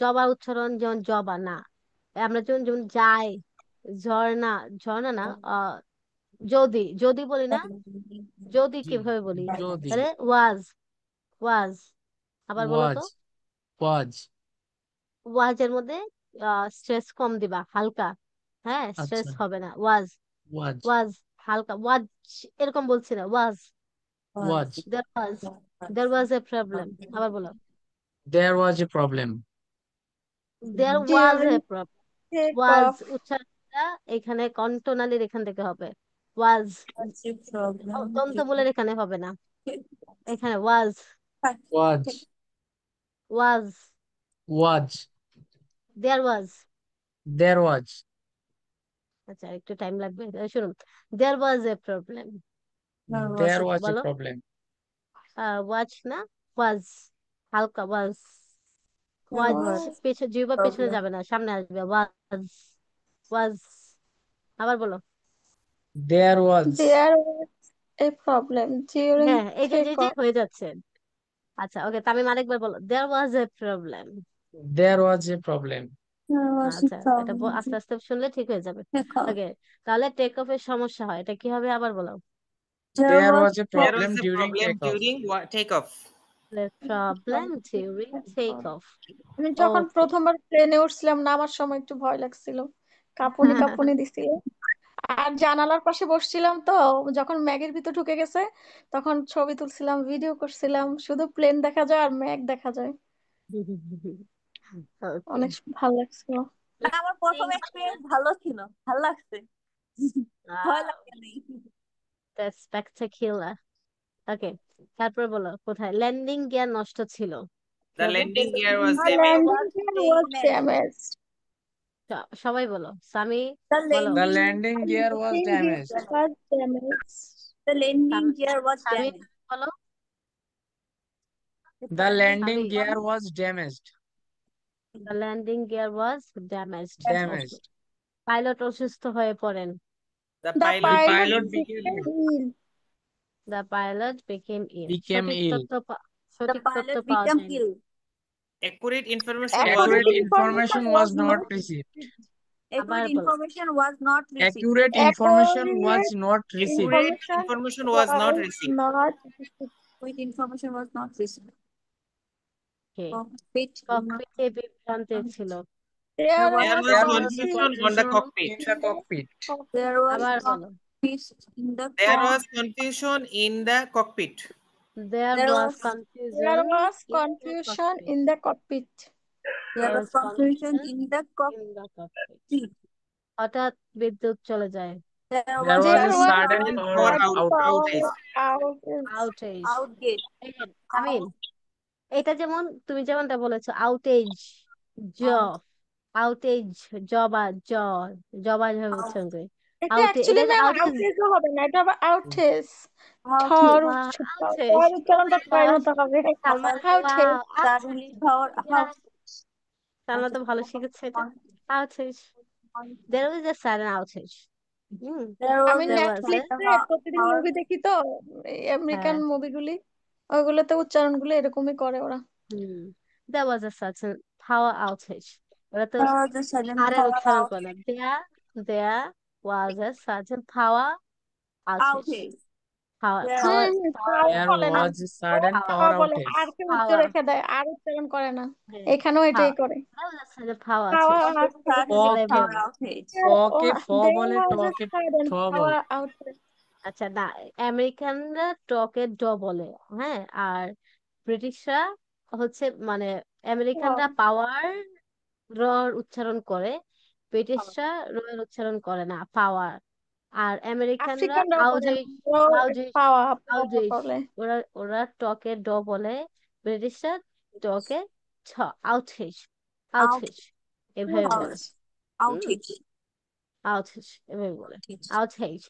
জবার উচ্চারণ যেমন জবা না আমরা যেমন যেমন যাই ঝর্ণা ঝর্ণা না যদি বলি না যদি কিভাবে বলি যদি। তাহলে ওয়াজ আবার বলো তো Was. ওয়াজের মধ্যে স্ট্রেস কম দিবা হালকা হ্যাঁ স্ট্রেস আচ্ছা। হবে না ওয়াজ Was. ওয়াজ হালকা ওয়াজ এরকম বলছি না ওয়াজ Was. there was a problem আবার বলো There was a problem. there was a During problem take was off. উচ্চারণটা এখানে কন্টনালির এখান থেকে হবে was Was a problem. দন্তমূলের এখানে হবে না এখানে was Was. was Was. there was There was. আচ্ছা একটু টাইম লাগবে শুনুন there was a problem There was a বলো problem. was না was হালকা was Was. পেছনে জিহ্বা পেছনে যাবে না সামনে আসবে was আবার বলো There was. There was a problem during হ্যাঁ এই যে takeoff. হয়ে যাচ্ছে আচ্ছা ওকে তামিম আরেকবার বলো there was a problem There was a problem. আচ্ছা, এটা আস্তে আস্তে শুনলে ঠিক হয়ে যাবে। ওকে, তাহলে টেক অফের সমস্যা হয়, এটা কি হবে আবার বলো। There was a There was problem a during problem takeoff. during takeoff. Problem during take off. আমি যখন ওকে। প্রথমবার প্লেনে উঠছিলাম নামার সময় একটু ভয় লাগছিল, কাঁপুনি কাঁপুনি দিছিল। আর জানালার পাশে বসছিলাম তো, যখন ম্যাগের ভিতর ঢুকে গেছে তখন ছবি তুলছিলাম, ভিডিও করছিলাম, শুধু প্লেন দেখা যায় আর ম্যাগ দেখা যায়, ওকে, অনেক ভালো লাগছিল। আমার প্রথম এক্সপিরিয়েন্স ভালো ছিল, ভালো লাগছে, ভয় লাগে নাই। That's spectacular. ওকে, তারপর বলো কোথায় ল্যান্ডিং গিয়ার নষ্ট ছিল, কি The হবে? landing gear was The damaged. landing gear was damaged. সবাই বলো, সামি The বলো। The landing landing gear was Landing gear damaged. was damaged. the landing gear was Sami damaged. বলো। The landing Sami, gear was damaged. the landing gear was damaged. Damaged. Pilot অসুস্থ হয়ে পড়েন। The The pilot pilot became became became ill. ill. The pilot became ill. Became সঠিক ill. তথ্য The সঠিক তথ্য pilot পাওয়া became যায়নি। ill. accurate information was Accurate Accurate not information was not received. আবার Accurate বলো। information was not received. Accurate information was Accurate not received. accurate information information was not was received. not received. With information was not received. Okay. Cockpit ককপিটে বিভ্রান্তি ছিল। There There was There was was There was a confusion confusion on the confusion cockpit. in the cockpit. there was আবার বলো। confusion in the There cockpit. was confusion in the cockpit. There There was was confusion There was in the confusion cockpit. in the cockpit. there was confusion in the in the cockpit. cockpit. হঠাৎ বিদ্যুৎ চলে যায়। There There was was There a was sudden a power sudden outage. outage. Outage. outgate. আমিন, এটা যেমন তুমি যেমনটা বলেছো outage, জ আউটেজ, জবা জ জবাজ হবে উচ্চারণ করে। এটা আউটে অ্যাকচুয়ালি এটা ম্যাম আউটেজ। আউটেজও হবে না, এটা হবে আউটেজ। Outage. থর উচ্চারণটা ট্রাই হতে হবে। Salman, outage. Suddenly power outage. Salman তো ভালো শিখেছে এটা। Outage, there was a sudden outage. আমি there was a নেটফ্লিক্সে প্রতিদিন power মুভি দেখি তো, আমেরিকান হ্যাঁ। মুভিগুলি, ওইগুলোতে উচ্চারণগুলো এরকমই করে ওরা। there was a sudden power outage. ওরা তো there was a sudden আরের power উচ্চারণ করে outage. না। there was a sudden power outage. Outage. power There power পাওয়া There বলে না, was a sudden পাওয়া power বলে, outage. আর কে উচ্চ power রেখে দেয়, আর উচ্চারণ করে না, হ্যাঁ, এখানেও এটাই power. করে। There was a sudden power পাওয়া outage. Sudden Okay. power outage. ওকে ফ বলে there was a টকে sudden ঠ বলে। power outage. আচ্ছা না, আমেরিকানরা টকে ড বলে, হ্যাঁ, আর ব্রিটিশরা হচ্ছে মানে আমেরিকানরা পাওয়ার র উচ্চারণ করে, ব্রিটিশরা র এর উচ্চারণ করে না, পাওয়ার। আর আমেরিকানরা আফ্রিকানরাও করে আউজেজ আউজেজ পাওয়া আউজেজ বলে। ওরা ওরা টকে ড বলে, ব্রিটিশরা টকে ছ, আউটেজ আউটেজ এভাবে বলে। Outage. আউটেজ এভাবে বলে, Outage. আউটেজ।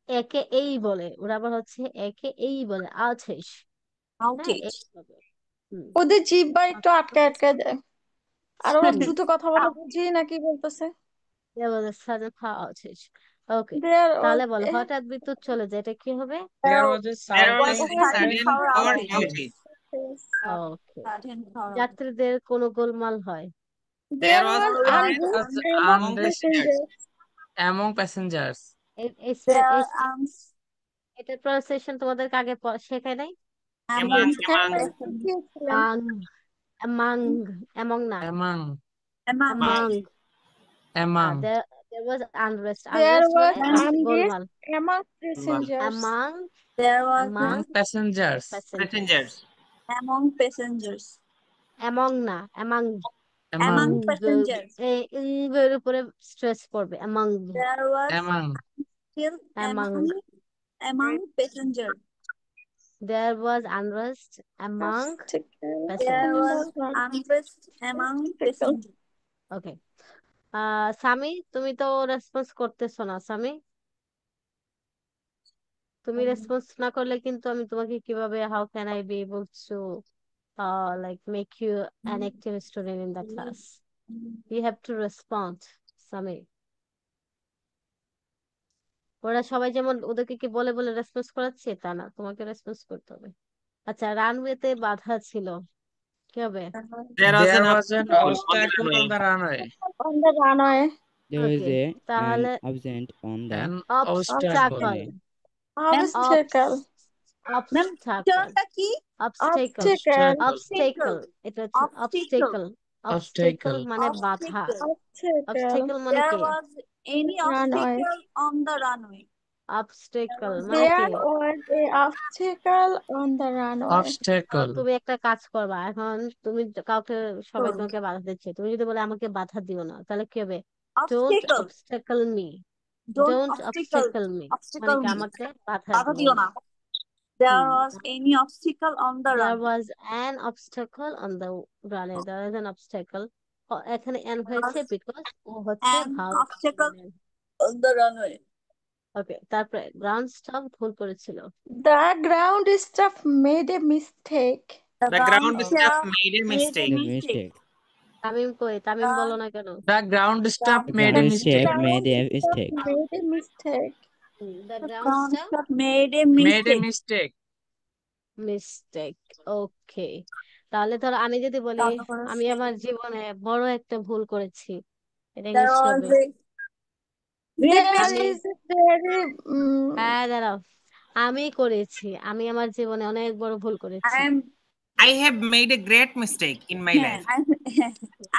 একে এই বলে, ওরা আবার হচ্ছে একে এই বলে, আউটেজ। হ্যাঁ, Outage. এইভাবে। ওদের জিহ্বা একটু আটকে আটকে যায়, আর ওরা দ্রুত কথা বলে, বুঝি না কি বলতেছে। There was a sudden power outage. Okay, There তাহলে was বলো a- হঠাৎ বিদ্যুৎ চলে যায়, এটা কি হবে? There was a There was sudden a sudden power power outage. outage. Okay. Sudden power outage. যাত্রীদের কোনো গোলমাল হয়। There there was was unrest unrest among unrest passengers. among passengers. There এটার প্রনাউন্সিয়েশন তোমাদেরকে আগে শেখায় নাই? among Among among among among না Among among among there was unrest. There unrest was মানে unrest Golmaal. among passengers. among there was among passengers. passengers. among passengers. among না among Among Among passengers. এর উপরে stress পড়বে among There was among still among among passengers. there was unrest among There passengers. was unrest among passengers. ওকে, সামি তুমি তো response করতেছো না। সামি, তুমি response না করলে কিন্তু আমি তোমাকে কিভাবে, how can I be able to like make you an active student in the class? You have to respond, Sami. ওরা সবাই যেমন ওদেরকে কি বলে বলে রেসপন্স করাচ্ছে তা না, তোমাকে রেসপন্স করতে হবে। আচ্ছা, রানওয়েতে বাধা ছিল, কি হবে? There was There an was an obstacle obstacle on on the the runway. On the runway. There is okay, an তাহলে absent on the An obstacle obstacle. runway. Obstacle. Ma'am obstacle টার্মটা কি? obstacle Obstacle. obstacle এটা হচ্ছে Obstacle. obstacle obstacle Obstacle. মানে বাধা। Obstacle. obstacle মানে There কি? was any Runway. obstacle on the runway. obstacle মানে কি? There was a obstacle on the runway. Obstacle. তুমি একটা কাজ করবা, এখন তুমি কাউকে, সবাই তোমাকে বাধা দিচ্ছে, তুমি যদি বলে আমাকে বাধা দিও না, তাহলে কি হবে? don't Obstacle. obstacle me Don't don't obstacle. obstacle me মানে Obstacle কি? me. আমাকে বাধা বাধা দিও দিও না। না. There hmm, was any obstacle on the there runway. was an obstacle on the runway, there was an obstacle এখানে n হয়েছে Was বিকজ ও হচ্ছে an ভাব obstacle on the runway. ওকে। তারপরে গ্রাউন্ড স্টাফ ভুল করেছিল। The ground staff made a mistake. The ground Oh. staff staff made a made a mistake. The mistake. mistake. Tamim কই? তামিম বলো না কেন? The ground staff The made a Ground mistake. staff made a Ground staff mistake. made a mistake. the The ground ground staff staff made a Made a mistake. mistake. Mistake. Okay, তাহলে ধরো আমি যদি বলি আমি আমার জীবনে বড় একটা ভুল করেছি, এটা There ইংলিশ was হবে? a great There mistake. is a very হ্যাঁ দাঁড়াও, আমি করেছি, আমি আমার জীবনে অনেক বড় ভুল করেছি। I have made a great mistake in my life.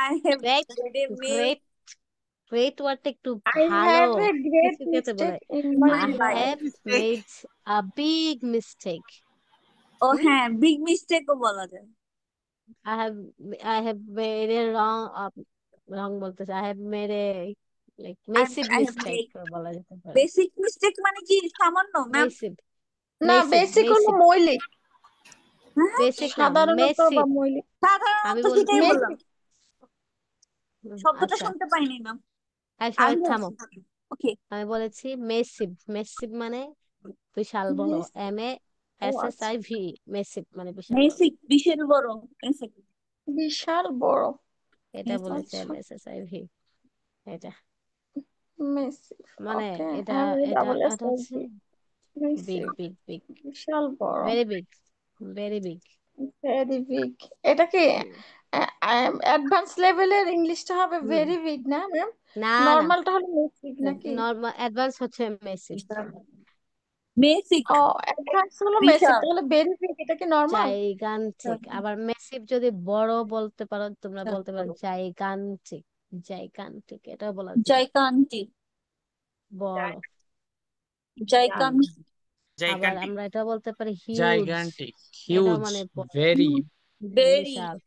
I have great made a great great ওয়ার্ডটা একটু I ভালো have a great কিছু খেতে বলে। mistake in my I life. have made a big mistake. Oh হ্যাঁ, big mistake ও বলা যায়. I have made a wrong বলতেছে, I have made a like massive I have mistake made বলা যেতে পারে। basic mistake মানে কি? সামান্য ম্যাম. Massive না massive বেসিক হলো massive মৌলিক, basic না সাধারণত বা massive। মৌলিক। আমি সাধারণত বলছি সেটাই বললাম. শব্দটা আচ্ছা, শুনতে পাইনি ম্যাম. সবাই আমি থামো। বলছি. ওকে. আমি বলেছি massive massive মানে বিশাল বড়, MASSIV massive মানে বিশাল বড়, Basic বিশাল বড়. বিশাল বড়। এটা বলেছে আচ্ছা MASSIV। এটা মেসি। মানে ওকে এটা হ্যাঁ এটা ডাবল এস এটা হচ্ছে মেসি বিগ বিগ বিগ বিশাল বড়, very big very big. Very big. এটা কি অ্যাডভান্স লেভেলের ইংলিশটা হবে ভেরি বিগ না ম্যাম? না না, নরমালটা হলো মেসিভ নাকি? নরমাল অ্যাডভান্স হচ্ছে মেসিভ। Basic ও অ্যাডভান্স হলো মেসিভ, বিশাল. তাহলে ভেরি বিগ এটা কি নরমাল? জাইগান্টিক। আবার মেসিভ যদি বড় বলতে পারো তোমরা বলতে পারো জাইগান্টিক। জাইগান্টিক এটা বলা যায় Gigantic. বড়। Gigantic. আবার Gigantic. আমরা এটা বলতে পারি হিউজ, Gigantic. এটাও Huge. মানে বড়, Very. Very বিশাল,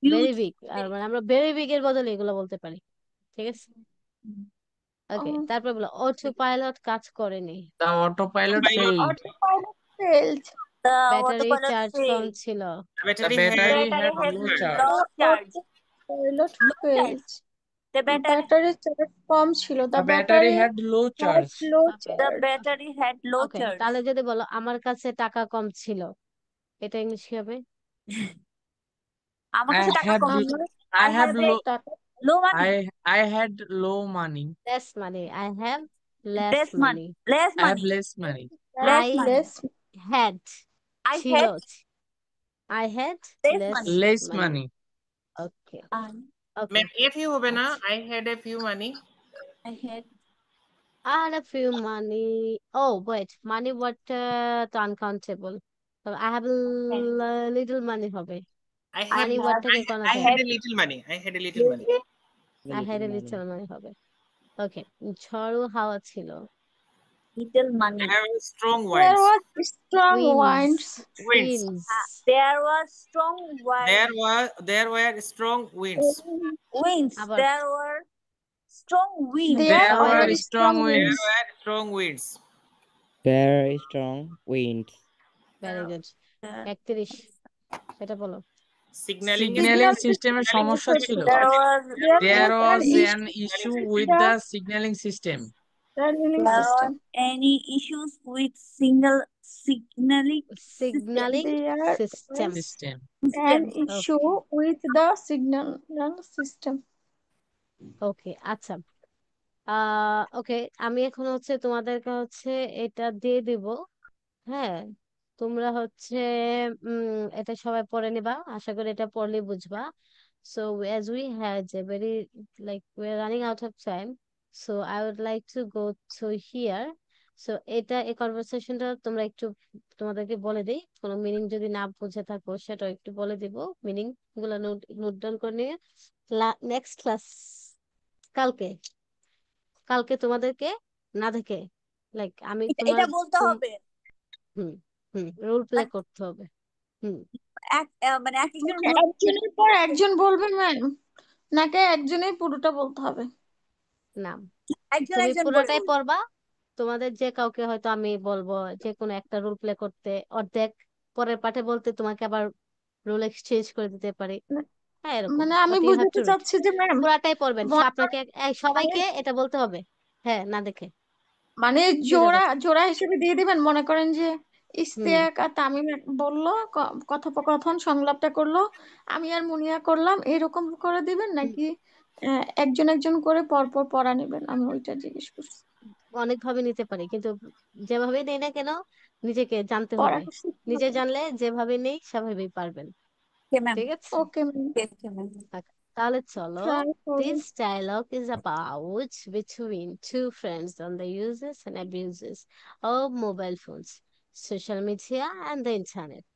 ভেরি huge. বিগ। আর মানে আমরা ভেরি বিগ এর বদলে এগুলো বলতে পারি, ঠিক আছে? ওকে, তারপর বলো অটো পাইলট কাজ করেনি, The autopilot Pilot. failed. Autopilot failed. The battery autopilot charge com failed. ছিল, The The battery battery had had Battery low had charge. low charge. Autopilot Low failed. charge. The battery battery charge কম ছিল। The battery had low charge. Low okay the charge. battery had low okay, charge. তাহলে যদি বলো আমার কাছে টাকা কম ছিল, এটা ইংলিশ কি হবে? আমার I কাছে টাকা had কম. আমার I have have a low টাকা low money. I had low money. less money, I have less Less money. money, Less I have money. less money. Less I money. Less had I ছিল, had I had less less money. Less money. money. Okay, I okay. Ma'am, if you হবে না, I had a few money. had I had a few money. Oh, wait, money what to uncountable. So I have little money হবে। I had Money what থেকে কোন I যায়? had a little money. I had a little money. I had a little money হবে। Okay, ঝড়ো হাওয়া ছিল, little money. There were strong There winds. was strong winds. Winds. winds, There was strong There winds. were strong winds. Winds. আবার There were strong winds. There There were were strong There winds. were strong winds. Very strong winds. very good। 31 এটা বলো। Signaling Signaling সিস্টেমের সমস্যা ছিল। There was There was an an issue with the signaling system. signaling there system. was any issues with signaling Signaling There system। System. an system. issue with the signal system. ওকে, আচ্ছা। ওকে, আমি এখন হচ্ছে তোমাদেরকে হচ্ছে এটা দিয়ে দিব। হ্যাঁ, তোমরা হচ্ছে এটা সবাই পড়ে নিবা, আশা করি এটা পড়লে বুঝবা। So as we had a very like we're running out of time, so I would like to go to here. So এই কনভারসেশনটা তোমরা একটু তোমাদেরকে বলে দিই, কোনো মিনিং যদি না বুঝে থাকো সেটাও একটু বলে দিব, মিনিং গুলো নোট ডাউন করে নিয়ে নেক্সট ক্লাস কালকে কালকে তোমাদেরকে না দেখে লাইক আমি এটা বলতে হবে। হুম রোল প্লে করতে হবে। মানে এক একজন একজনের পর একজন বলবে ম্যাম, নাকি একজনেই পুরোটা বলতে হবে? না, একজন তুমি একজন করে পুরোটাই বলবে। পড়বা। তোমাদের যে কাউকে হয়তো আমি বলবো যে কোনো একটা রোল প্লে করতে, অর্ধেক পরের পাঠে বলতে তোমাকে আবার রোল এক্সচেঞ্জ করে দিতে পারি। হ্যাঁ এরকম, মানে আমি বাট ইউ হ্যাভ বুঝাতে টু রিড। চাচ্ছি যে ম্যাম, পুরাটাই পড়বেন, আপনাকে মানে সবাইকে এটা বলতে হবে, হ্যাঁ না দেখে। মানে কি জোড়া ব্যাপার? জোড়া হিসেবে দিয়ে দিবেন। মনে করেন যে হুম ইশতিয়াক আর তামিম বললো, কথোপকথন সংলাপটা করলো, আমি আর মুনিয়া করলাম, এরকম করে দিবেন হুম। নাকি একজন একজন করে পরপর পড়া নেবেন? আমি ওইটা জিজ্ঞেস করছি। অনেকভাবে নিতে পারি, কিন্তু যেভাবে নেই না কেন নিজেকে জানতে হবে। পড়াটা শিখতে নিজে হবে। জানলে যেভাবে নেই সেভাবেই পারবেন। ওকে ম্যাম, ঠিক আছে, ওকে ম্যাম, ওকে ম্যাম। তাহলে চলো। ট্রাই করবো। This dialogue is about between two friends on the uses and abuses of mobile phones, social media, and the internet.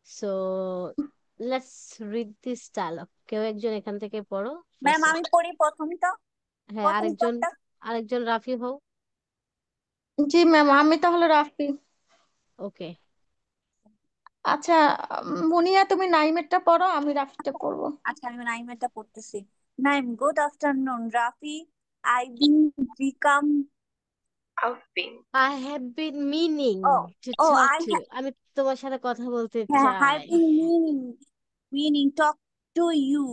So let's read this dialogue. কেউ একজন এখান থেকে পড়ো ম্যাম first. আমি পড়ি প্রথমটা, হ্যাঁ, প্রথম পার্টটা। আরেকজন রাফি হও। জি ম্যাম, আমি তাহলে রাফি। ওকে, আচ্ছা, মুনিয়া তুমি নাইমেরটা পড়ো, আমি রাফিটা পড়বো। আচ্ছা আমি নাইমেরটা পড়তেছি। Naim, good afternoon Rafi. I been become I have been meaning ও to ও talk আই to you. আমি তোমার সাথে কথা বলতে হ্যাঁ চাই। Been meaning talk to you.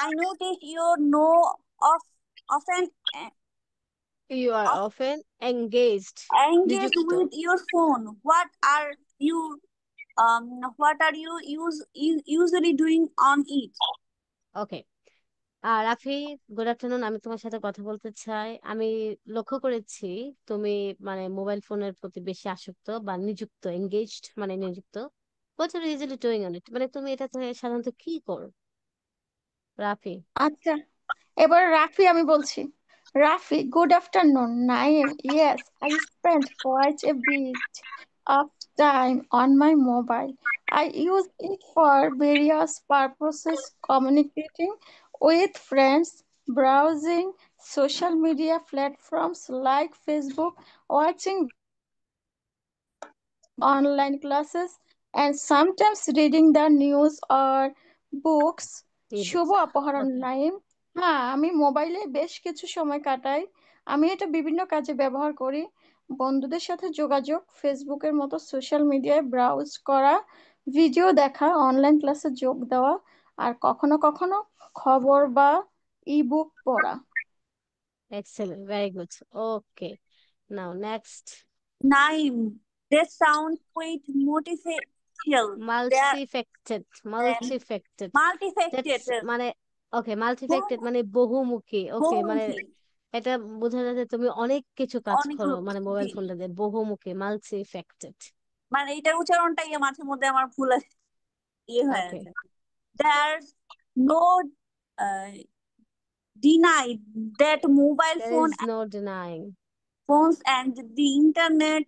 I notice you're no of often You are often engaged, engaged নিযুক্ত। with your phone. What are you usually doing on it? ওকে, আর রাফি, গুড আফটারনুন। আমি তোমার সাথে কথা বলতে চাই। আমি লক্ষ্য করেছি তুমি মানে মোবাইল ফোনের প্রতি বেশি আসক্ত বা নিযুক্ত, এঙ্গেজড মানে নিযুক্ত। What are usually doing on it, মানে তুমি এটাতে সাধারণত কি করো রাফি? আচ্ছা, এবার রাফি আমি বলছি। Rafi, good afternoon. Naim, yes, I spend quite a bit of time on my mobile. I use it for various purposes, communicating with friends, browsing social media platforms like Facebook, watching online classes, and sometimes reading the news or books. শুভ অপহরণ ওকে, নাইম। হ্যাঁ, আমি মোবাইলে বেশ কিছু সময় কাটাই। আমি এটা বিভিন্ন কাজে ব্যবহার করি: বন্ধুদের সাথে যোগাযোগ, ফেসবুকের মতো সোশ্যাল মিডিয়ায় ব্রাউজ করা, ভিডিও দেখা, অনলাইন ক্লাসে যোগ দেওয়া, আর কখনো কখনো খবর বা ইবুক পড়া। Excellent, very good. Okay, now next. Naim, they sound quite motivational. They are মাল্টিফেক্টেড, মাল্টিফেক্টেড multifaceted, that's মানে ওকে, মাল্টিফেক্টেড মানে বহুমুখী। ওকে, মানে বহুমুখী, এটা বোঝা যাচ্ছে তুমি অনেক কিছু কাজ করো অনেকগুলো। মানে জি, মোবাইল ফোনটা দিয়ে। বহুমুখী, মাল্টিফেক্টেড। মানে এটার উচ্চারণটা মাঝে মধ্যে আমার ভুল হয়ে ওকে, আছে। There's no uh, deny that mobile there is no denying phones and the internet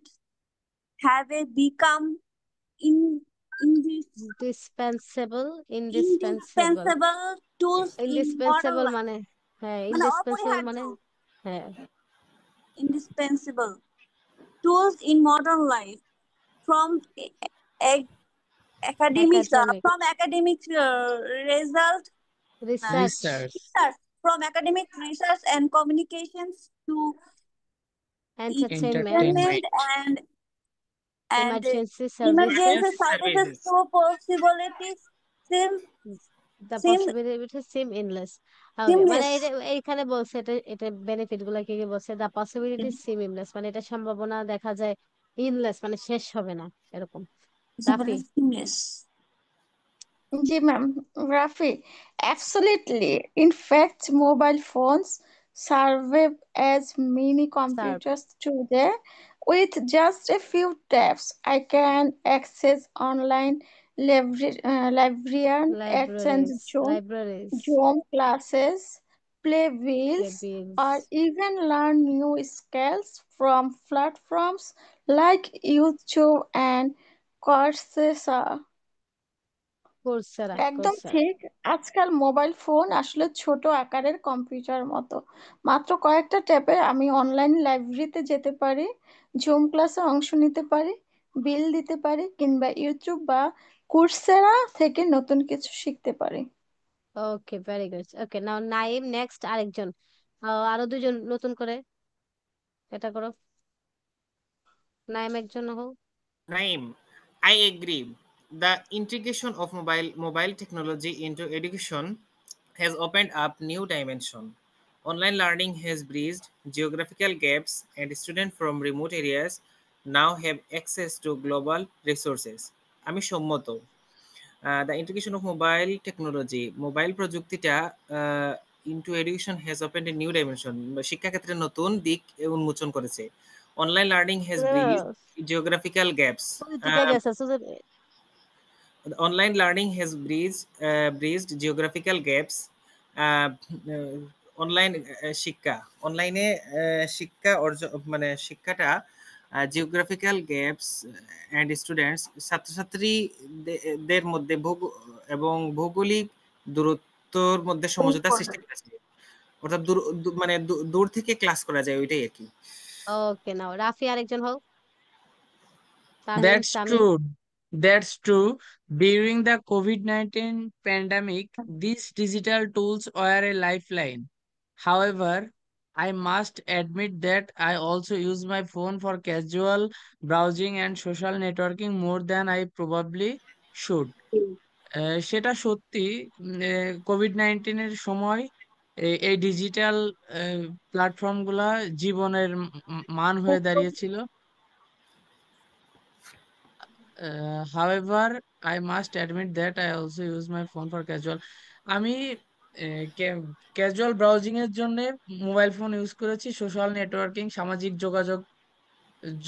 have become in indispensable, indispensable tools in modern indispensable life. মানে হ্যাঁ, মানে indispensable অপরিহার্য, মানে হ্যাঁ, indispensable tools in modern life. From academic, academic result research, research, from academic research and communications to entertainment, entertainment and emergency emergency services. services to possibilities seem The seem possibility seem endless. ওকে, মানে seamless. এইখানে বলছে এটা এটা benefit গুলা কি কি বলছে, the possibility সিম ইমলেস, মানে এটা সম্ভাবনা দেখা যায় ইনলেস মানে শেষ হবে না এরকম। Rafi, Seamless. G ma'am. Rafi, absolutely. In fact, mobile phones serve as mini sir, computers today. With just a few taps, I can access online librarian, attend Libraries. Zoom classes, play Play bills, or bills. even learn new skills from platforms like YouTube and Coursera. একদম Coursera. ঠিক। আজকাল mobile phone আসলে ছোট আকারের computer মতো। মাত্র কয়েকটা ট্যাপে আমি অনলাইন লাইব্রেরিতে যেতে পারি, জুম ক্লাসে অংশ নিতে পারি, বিল দিতে পারি, কিংবা ইউটিউব বা কুরসেরা থেকে নতুন কিছু শিখতে পারি। Okay, very good. Okay, now Naim next আরেকজন। আরো দুজন নতুন করে এটা করো। নাইম একজন হও। Naim, I agree. The integration of mobile technology into education has opened up new dimension. Online learning has bridged geographical gaps, and students from remote areas now have access to global resources. আমি সম্মত। The integration of mobile technology, mobile প্রযুক্তিটা into education has opened a new dimension. শিক্ষাক্ষেত্রে নতুন দিক উন্মোচন করেছে। Online learning has bridged geographical gaps. সুজিতিকা গেছে Online learning has bridged geographical gaps. Online শিক্ষা অনলাইনে শিক্ষা অর্জন মানে শিক্ষাটা জিওগ্রাফিক্যাল গ্যাপস অ্যান্ড স্টুডেন্টস ছাত্রছাত্রীদের মধ্যে ভৌগোলিক দূরত্বর মধ্যে সমঝোতার সৃষ্টি করেছে। অর্থাৎ মানে দূর থেকে ক্লাস করা যায়, ওইটাই আর কি। ওকে, নাও রাফি আরেকজন হও। That's true. That's true. During the COVID-19 pandemic, these digital tools were a lifeline. However, I must admit that I also use my phone for casual browsing and social networking more than I probably should. সেটা সত্যি। COVID-19 সময় এই digital প্ল্যাটফর্মগুলা জীবনের মান হয়ে দাঁড়িয়েছিল। However, I must admit that I also use my phone for casual. আমি casual browsing এর জন্য মোবাইল ফোন ইউজ করেছি, সোশ্যাল নেটওয়ার্কিং সামাজিক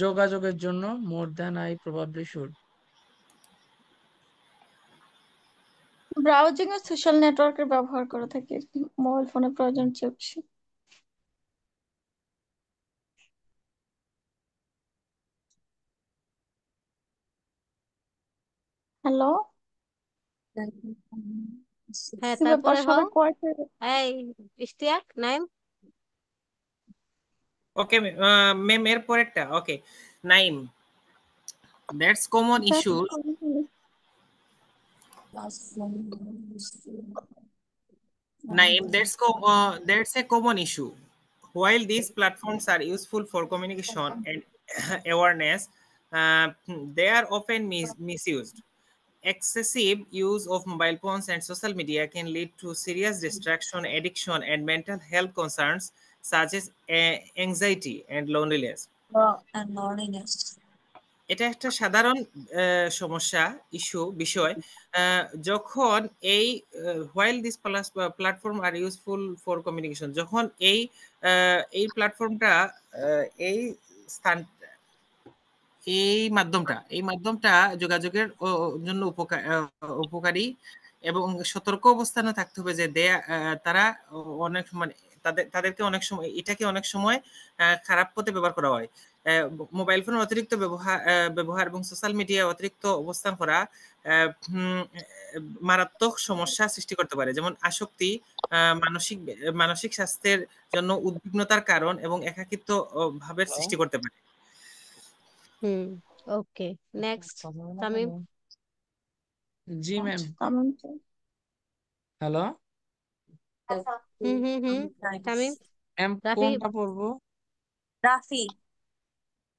যোগাযোগের জন্য more than I probably should. Browsing ও সোশ্যাল নেটওয়ার্কের ব্যবহার করে থাকি মোবাইল ফোনে প্রয়োজন চেয়ে বেশি। হ্যালো, হ্যাঁ, কি ব্যাপার তারপরে হও। সবাই কয়েছে? এই ইশতিয়াক, নাইম। ওকে ম্যাম, এর পরেরটা। Okay, Naim, that's common issue. Naim, that's a common issue. While these platforms are useful for communication and awareness, they are often misused. Excessive use of mobile phones and social media can lead to serious distraction, addiction, and mental health concerns such as anxiety and loneliness. এটা একটা সাধারণ সমস্যা, বিষয়। যখন এই while these platform are useful for communication, যখন এই প্ল্যাটফর্মটা এই স্থান এই মাধ্যমটা যোগাযোগের জন্য উপকারী এবং সতর্ক অবস্থানে থাকতে হবে যে তারা অনেক মানে তাদেরকে অনেক সময় এটাকে অনেক সময় খারাপ পথে ব্যবহার করা হয়। মোবাইল ফোনের অতিরিক্ত ব্যবহার এবং সোশ্যাল মিডিয়া অতিরিক্ত অবস্থান করা মারাত্মক সমস্যা সৃষ্টি করতে পারে, যেমন আসক্তি, মানসিক স্বাস্থ্যের জন্য উদ্বিগ্নতার কারণ এবং একাকিত্ব ভাবের সৃষ্টি করতে পারে। Okay, next Tamim. জি ma'am. Hello Tamim, ma'am, Rafi. কোনটা পড়বো? Rafi.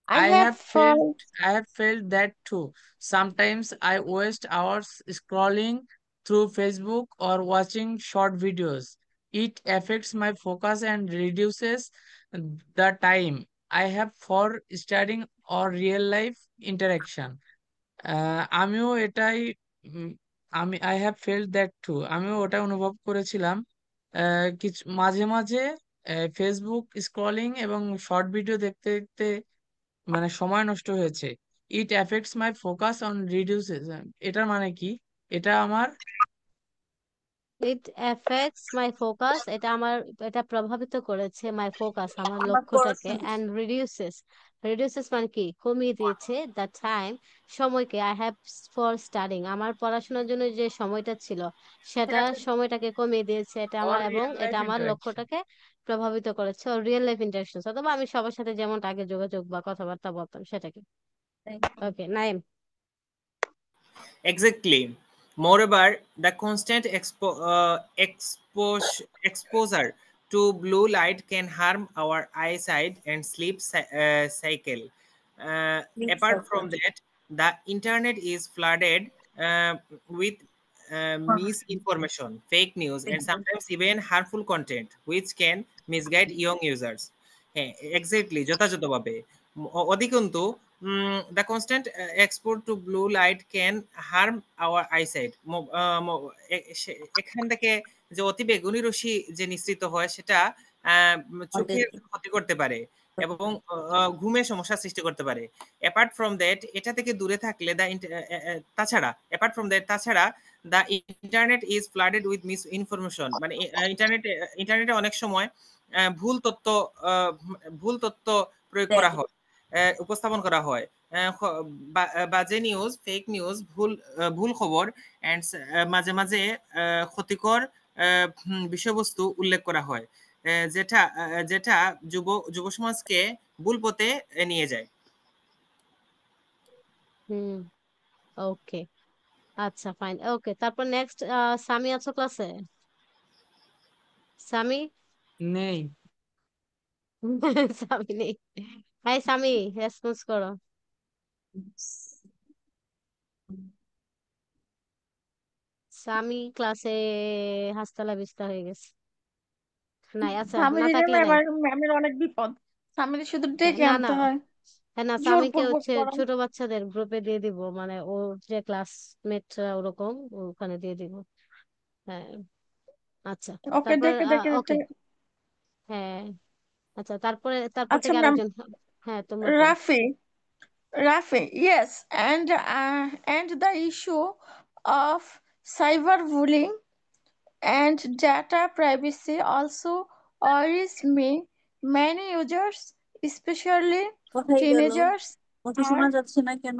I have felt that too. Sometimes I waste hours scrolling through Facebook or watching short videos. It affects my focus and reduces the time I have for studying or real life interaction. আমিও এটাই উম, I have felt that too. আমিও ওটা অনুভব করেছিলাম। কিছু মাঝে মাঝে Facebook scrolling এবং শর্ট ভিডিও দেখতে দেখতে মানে সময় নষ্ট হয়েছে। It affects my focus on reduces, এটার মানে কি? এটা আমার ইট এফেক্টস মাই ফোকাস, এটা প্রভাবিত করেছে মাই ফোকাস, আমার আমার লক্ষ্যটাকে। পড়াশোনা অ্যান্ড রিডিউসেস মানে কি? কমিয়ে দিয়েছে দ্য টাইম, সময়কে। আই হ্যাভ ফর স্টাডিং, আমার পড়াশোনার জন্য যে সময়টা ছিল সময়টাকে কমিয়ে দিয়েছে এটা অর আমার, এবং রিয়েল লাইফ এটা আমার ইন্টারাকশন। লক্ষ্যটাকে প্রভাবিত করেছে। রিয়েল লাইফ ইন্টারেকশন, অথবা আমি সবার সাথে যেমনটা আগে যোগাযোগ বা কথাবার্তা বলতাম সেটাকে। ওকে, Naim. Exactly. Moreover, the constant exposure to blue light can harm our eyesight and sleep cycle. Apart from that, the internet is flooded with misinformation, fake news, and sometimes even harmful content, which can misguide young users. হ্যাঁ, exactly, যথাযথভাবে। অধিকন্তু the constant exposure to blue light can harm our eyesight. এখান থেকে যে অতি বেগুনি রশ্মি যে নিঃসৃত হয় সেটা চোখের ক্ষতি করতে পারে এবং ঘুমের সমস্যা সৃষ্টি করতে পারে। অ্যাপার্ট ফ্রম দ্যাট, এটা থেকে দূরে থাকলে তাছাড়া the internet is flooded with miss information, মানে ইন্টারনেটে অনেক সময় ভুল তথ্য ভুল তথ্য প্রয়োগ করা হয়, উপস্থাপন করা হয়। বাজে নিউজ, ফেক নিউজ, ভুল খবর এন্ড মাঝে মাঝে ক্ষতিকর বিষয়বস্তু উল্লেখ করা হয়, যেটা যেটা যুব সমাজকে ভুল পথে নিয়ে যায়। হুম, ওকে, আচ্ছা, ফাইন। ওকে, তারপর নেক্সট, সামি আছো ক্লাসে? সামি? নেই। সামি নেই। হাই সামি, রেসপন্স করো। সামি ক্লাসে হাসতালা বিস্তা হয়ে গেছে। নাই, আচ্ছা, না সামিরে থাকলে নাই। ম্যামের অনেক বিপদ। সামিরে শুধু হ্যাঁ, ডেকে না না, আনতে হয়, হ্যাঁ না, সামিকে জোরপূর্বক হচ্ছে পড়ান। ছোট বাচ্চাদের গ্রুপে দিয়ে দিব, মানে ওর যে ক্লাসমেটরা ওরকম, ওখানে দিয়ে দিব। হ্যাঁ, আচ্ছা, ওকে, তারপর ডেকে ডেকে দিতে। ওকে, হ্যাঁ, আচ্ছা, তারপর আচ্ছা থেকে ম্যাম, আরেকজন। হ্যাঁ, তোমরা পড়ো। Rafi, yes, and the issue of cyberbullying and data privacy also worries me. Many users, especially কোথায় গেল? teenagers, কথা are শোনা যাচ্ছে না কেন?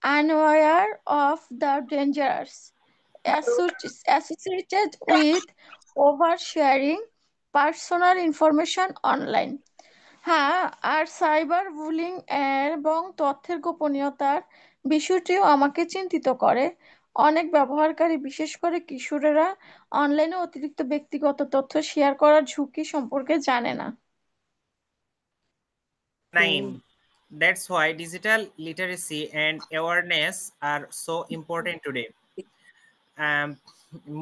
unaware of the dangers associated with oversharing personal information online. হ্যাঁ, আর সাইবার বুলিং এবং তথ্যের গোপনীয়তার বিষয়টিও আমাকে চিন্তিত করে। অনেক ব্যবহারকারী, বিশেষ করে কিশোরেরা, অনলাইনে অতিরিক্ত ব্যক্তিগত তথ্য শেয়ার করার ঝুঁকি সম্পর্কে জানে না। হুম, That's why digital literacy and awareness are so important today. um,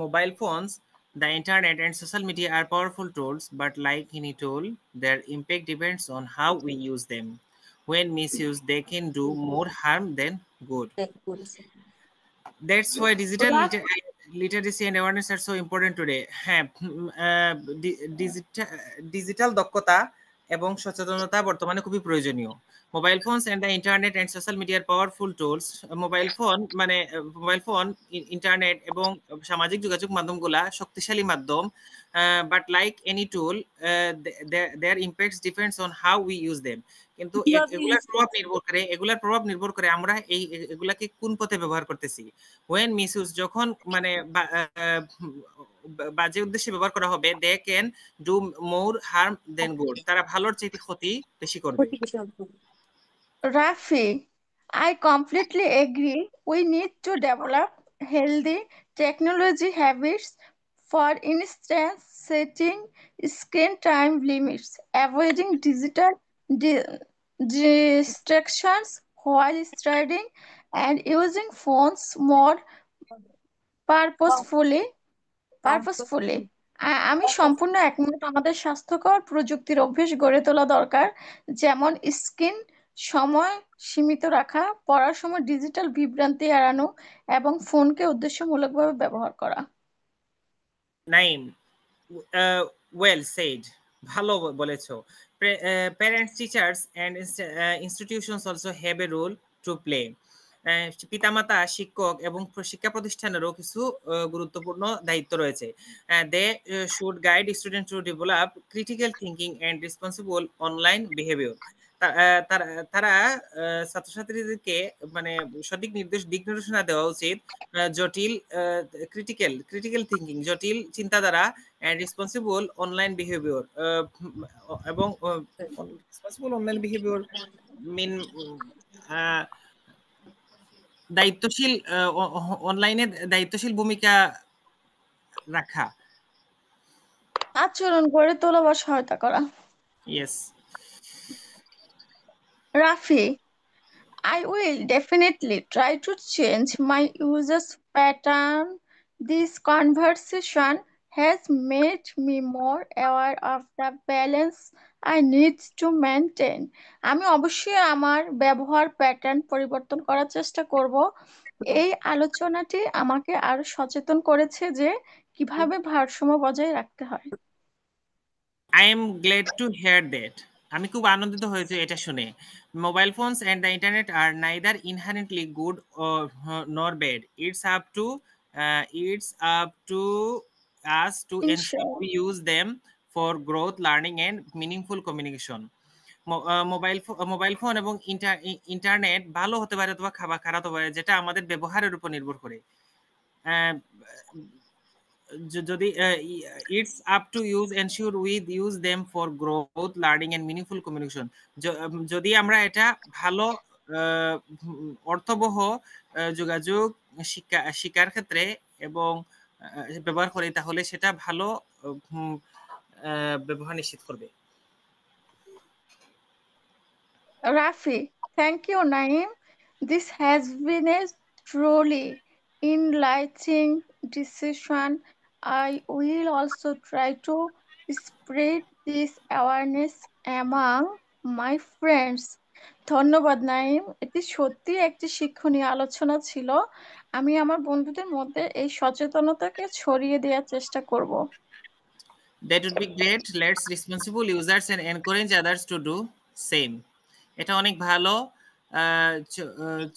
Mobile phones, the internet, and social media are powerful tools, but like any tool, their impact depends on how we use them. When misused, they can do more harm than good. That's why digital literacy and awareness are so important today. হ্যাঁ, digital দক্ষতা এবং সচেতনতা বর্তমানে খুবই প্রয়োজনীয়। Mobile phones and the internet and social media are powerful tools. Mobile phone, internet এবং সামাজিক যোগাযোগ মাধ্যমগুলা শক্তিশালী মাধ্যম, but like any tool, their impacts depends on how we use them. কিন্তু কিভাবে ইউজ করছে? এগুলার প্রভাব নির্ভর করে আমরা এগুলাকে কোন পথে ব্যবহার করতেছি। ওয়েন মিসইউজ, যখন মানে বাজে উদ্দেশ্যে ব্যবহার করা হবে, they can do more harm than good, তারা ভালোর চাইতে ক্ষতি বেশি করবে। Rafi, I completely agree. We need to develop healthy technology habits. For instance, setting screen time limits, avoiding digital di- distractions while studying, and using phones more purposefully. Purposefully. আমি সম্পূর্ণ একমত। আমাদের স্বাস্থ্যকর প্রযুক্তির অভ্যেস গড়ে তোলা দরকার, যেমন স্ক্রিন সময় সীমিত রাখা, পড়ার সময় ডিজিটাল বিভ্রান্তি এড়ানো এবং ফোনকে উদ্দেশ্যমূলকভাবে ব্যবহার করা। Naim, well said. ভালো বলেছো। Parents, teachers and institutions also have a role to play. পিতামাতা, শিক্ষক এবং শিক্ষা প্রতিষ্ঠানেরও কিছু গুরুত্বপূর্ণ দায়িত্ব রয়েছে। They should guide student to develop critical thinking and responsible online behaviour. তারা তারা ছাত্রছাত্রীদেরকে মানে সঠিক দিক নির্দেশনা দেওয়া উচিত। জটিল ক্রিটিক্যাল থিঙ্কিং, জটিল চিন্তাধারা and responsible online behavior, এবং responsible online behavior mean আহ, দায়িত্বশীল অনলাইনে দায়িত্বশীল ভূমিকা রাখা। আচরণ গড়ে তোলা বা সহায়তা করা। Yes. Rafi, I will definitely try to change my users pattern. This conversation has made me more aware of the balance I need to maintain. আমি অবশ্যই আমার ব্যবহার প্যাটার্ন পরিবর্তন করার চেষ্টা করব। এই আলোচনাটি আমাকে আরো সচেতন করেছে যে কিভাবে ভারসাম্য বজায় রাখতে হয়। I am glad to hear that. আমি খুব আনন্দিত হয়েছে এটা শুনে। Mobile phones and the internet are neither inherently good or nor bad. It's up to us to ensure Ensure. we use them for growth, learning and meaningful communication. Mobile phone এবং internet ভালো হতে পারে অথবা খারাপ হতে পারে, যেটা আমাদের ব্যবহারের উপর নির্ভর করে। আহ, যদি it's up to use ensure with use them for growth, learning and meaningful communication. যদি আমরা এটা ভালো অর্থবহ যোগাযোগ, শিক্ষার ক্ষেত্রে এবং ব্যবহার করি, তাহলে সেটা ভালো ব্যবহার নিশ্চিত করবে। Rafi, thank you, Naeem. This has been a truly enlightening discussion. I will also try to spread this awareness among my friends. ধন্যবাদ নাইম, এটি সত্যি একটি শিক্ষণীয় আলোচনা ছিল। আমি আমার বন্ধুদের মধ্যে এই সচেতনতাকে ছড়িয়ে দেওয়ার চেষ্টা করব। That would be great. Let's responsible users and encourage others to do same. এটা অনেক ভালো।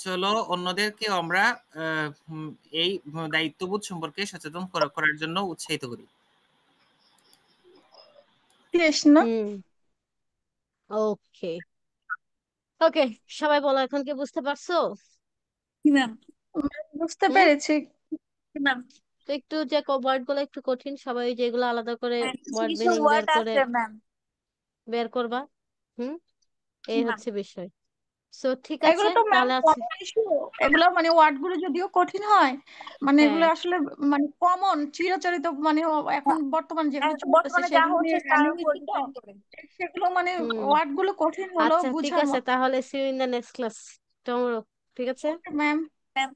চলো অন্যদেরকে আমরা এই দায়িত্ববোধ সম্পর্কে সচেতন করার জন্য উৎসাহিত করি। কৃষ্ণ। ওকে ওকে, সবাই বলো, এখন কি বুঝতে পারছো? বুঝতে পেরেছি ম্যাম। তো একটু যে ওয়ার্ড গুলো একটু কঠিন, সবাই যেগুলো আলাদা করে ওয়ার্ড কিছু মিনিং ওয়ার্ড আছে ম্যাম। বের করবা। এই হচ্ছে বিষয়। সো ঠিক আছে, এগুলো তো ম্যাম তাহলে আছে। এগুলো মানে ওয়ার্ড গুলো যদিও কঠিন হয়, মানে হ্যাঁ, এগুলো আসলে মানে কমন চিরাচরিত, মানে এখন বর্তমান যেগুলো চলতেছে বর্তমানে যা সেগুলো হচ্ছে নিয়ে তার রানিং উপর হচ্ছে তো, ডিপেন্ড করে। সেগুলো মানে হুম, ওয়ার্ড গুলো কঠিন হলেও আচ্ছা ঠিক বুঝার আছে, মতো। তাহলে see you in the next class tomorrow. ঠিক আছে, ম্যাম।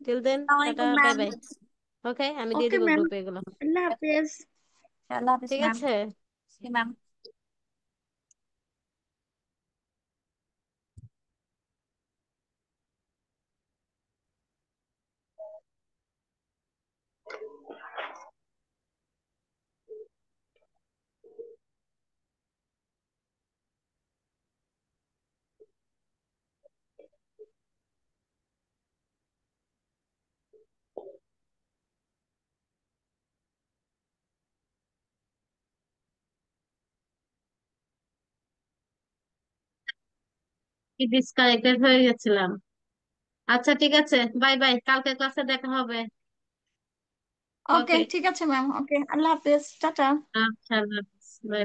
টিল দেন টাটা, আসসালামাইকুম বাই ম্যাম। বাই। ওকে, আমি দিয়ে ওকে দিব ম্যাম, গ্রুপে এগুলো। আল্লাহ হাফেজ। আল্লাহ হাফেজ ঠিক ম্যাম। আছে। ম্যাম। ডিসকানেক্টেড হয়ে গেছিলাম। আচ্ছা ঠিক আছে, বাই বাই, কালকে ক্লাসে দেখা হবে। ওকে ওকে, ঠিক আছে ম্যাম, ওকে আল্লাহ হাফেজ, টাটা। আচ্ছা।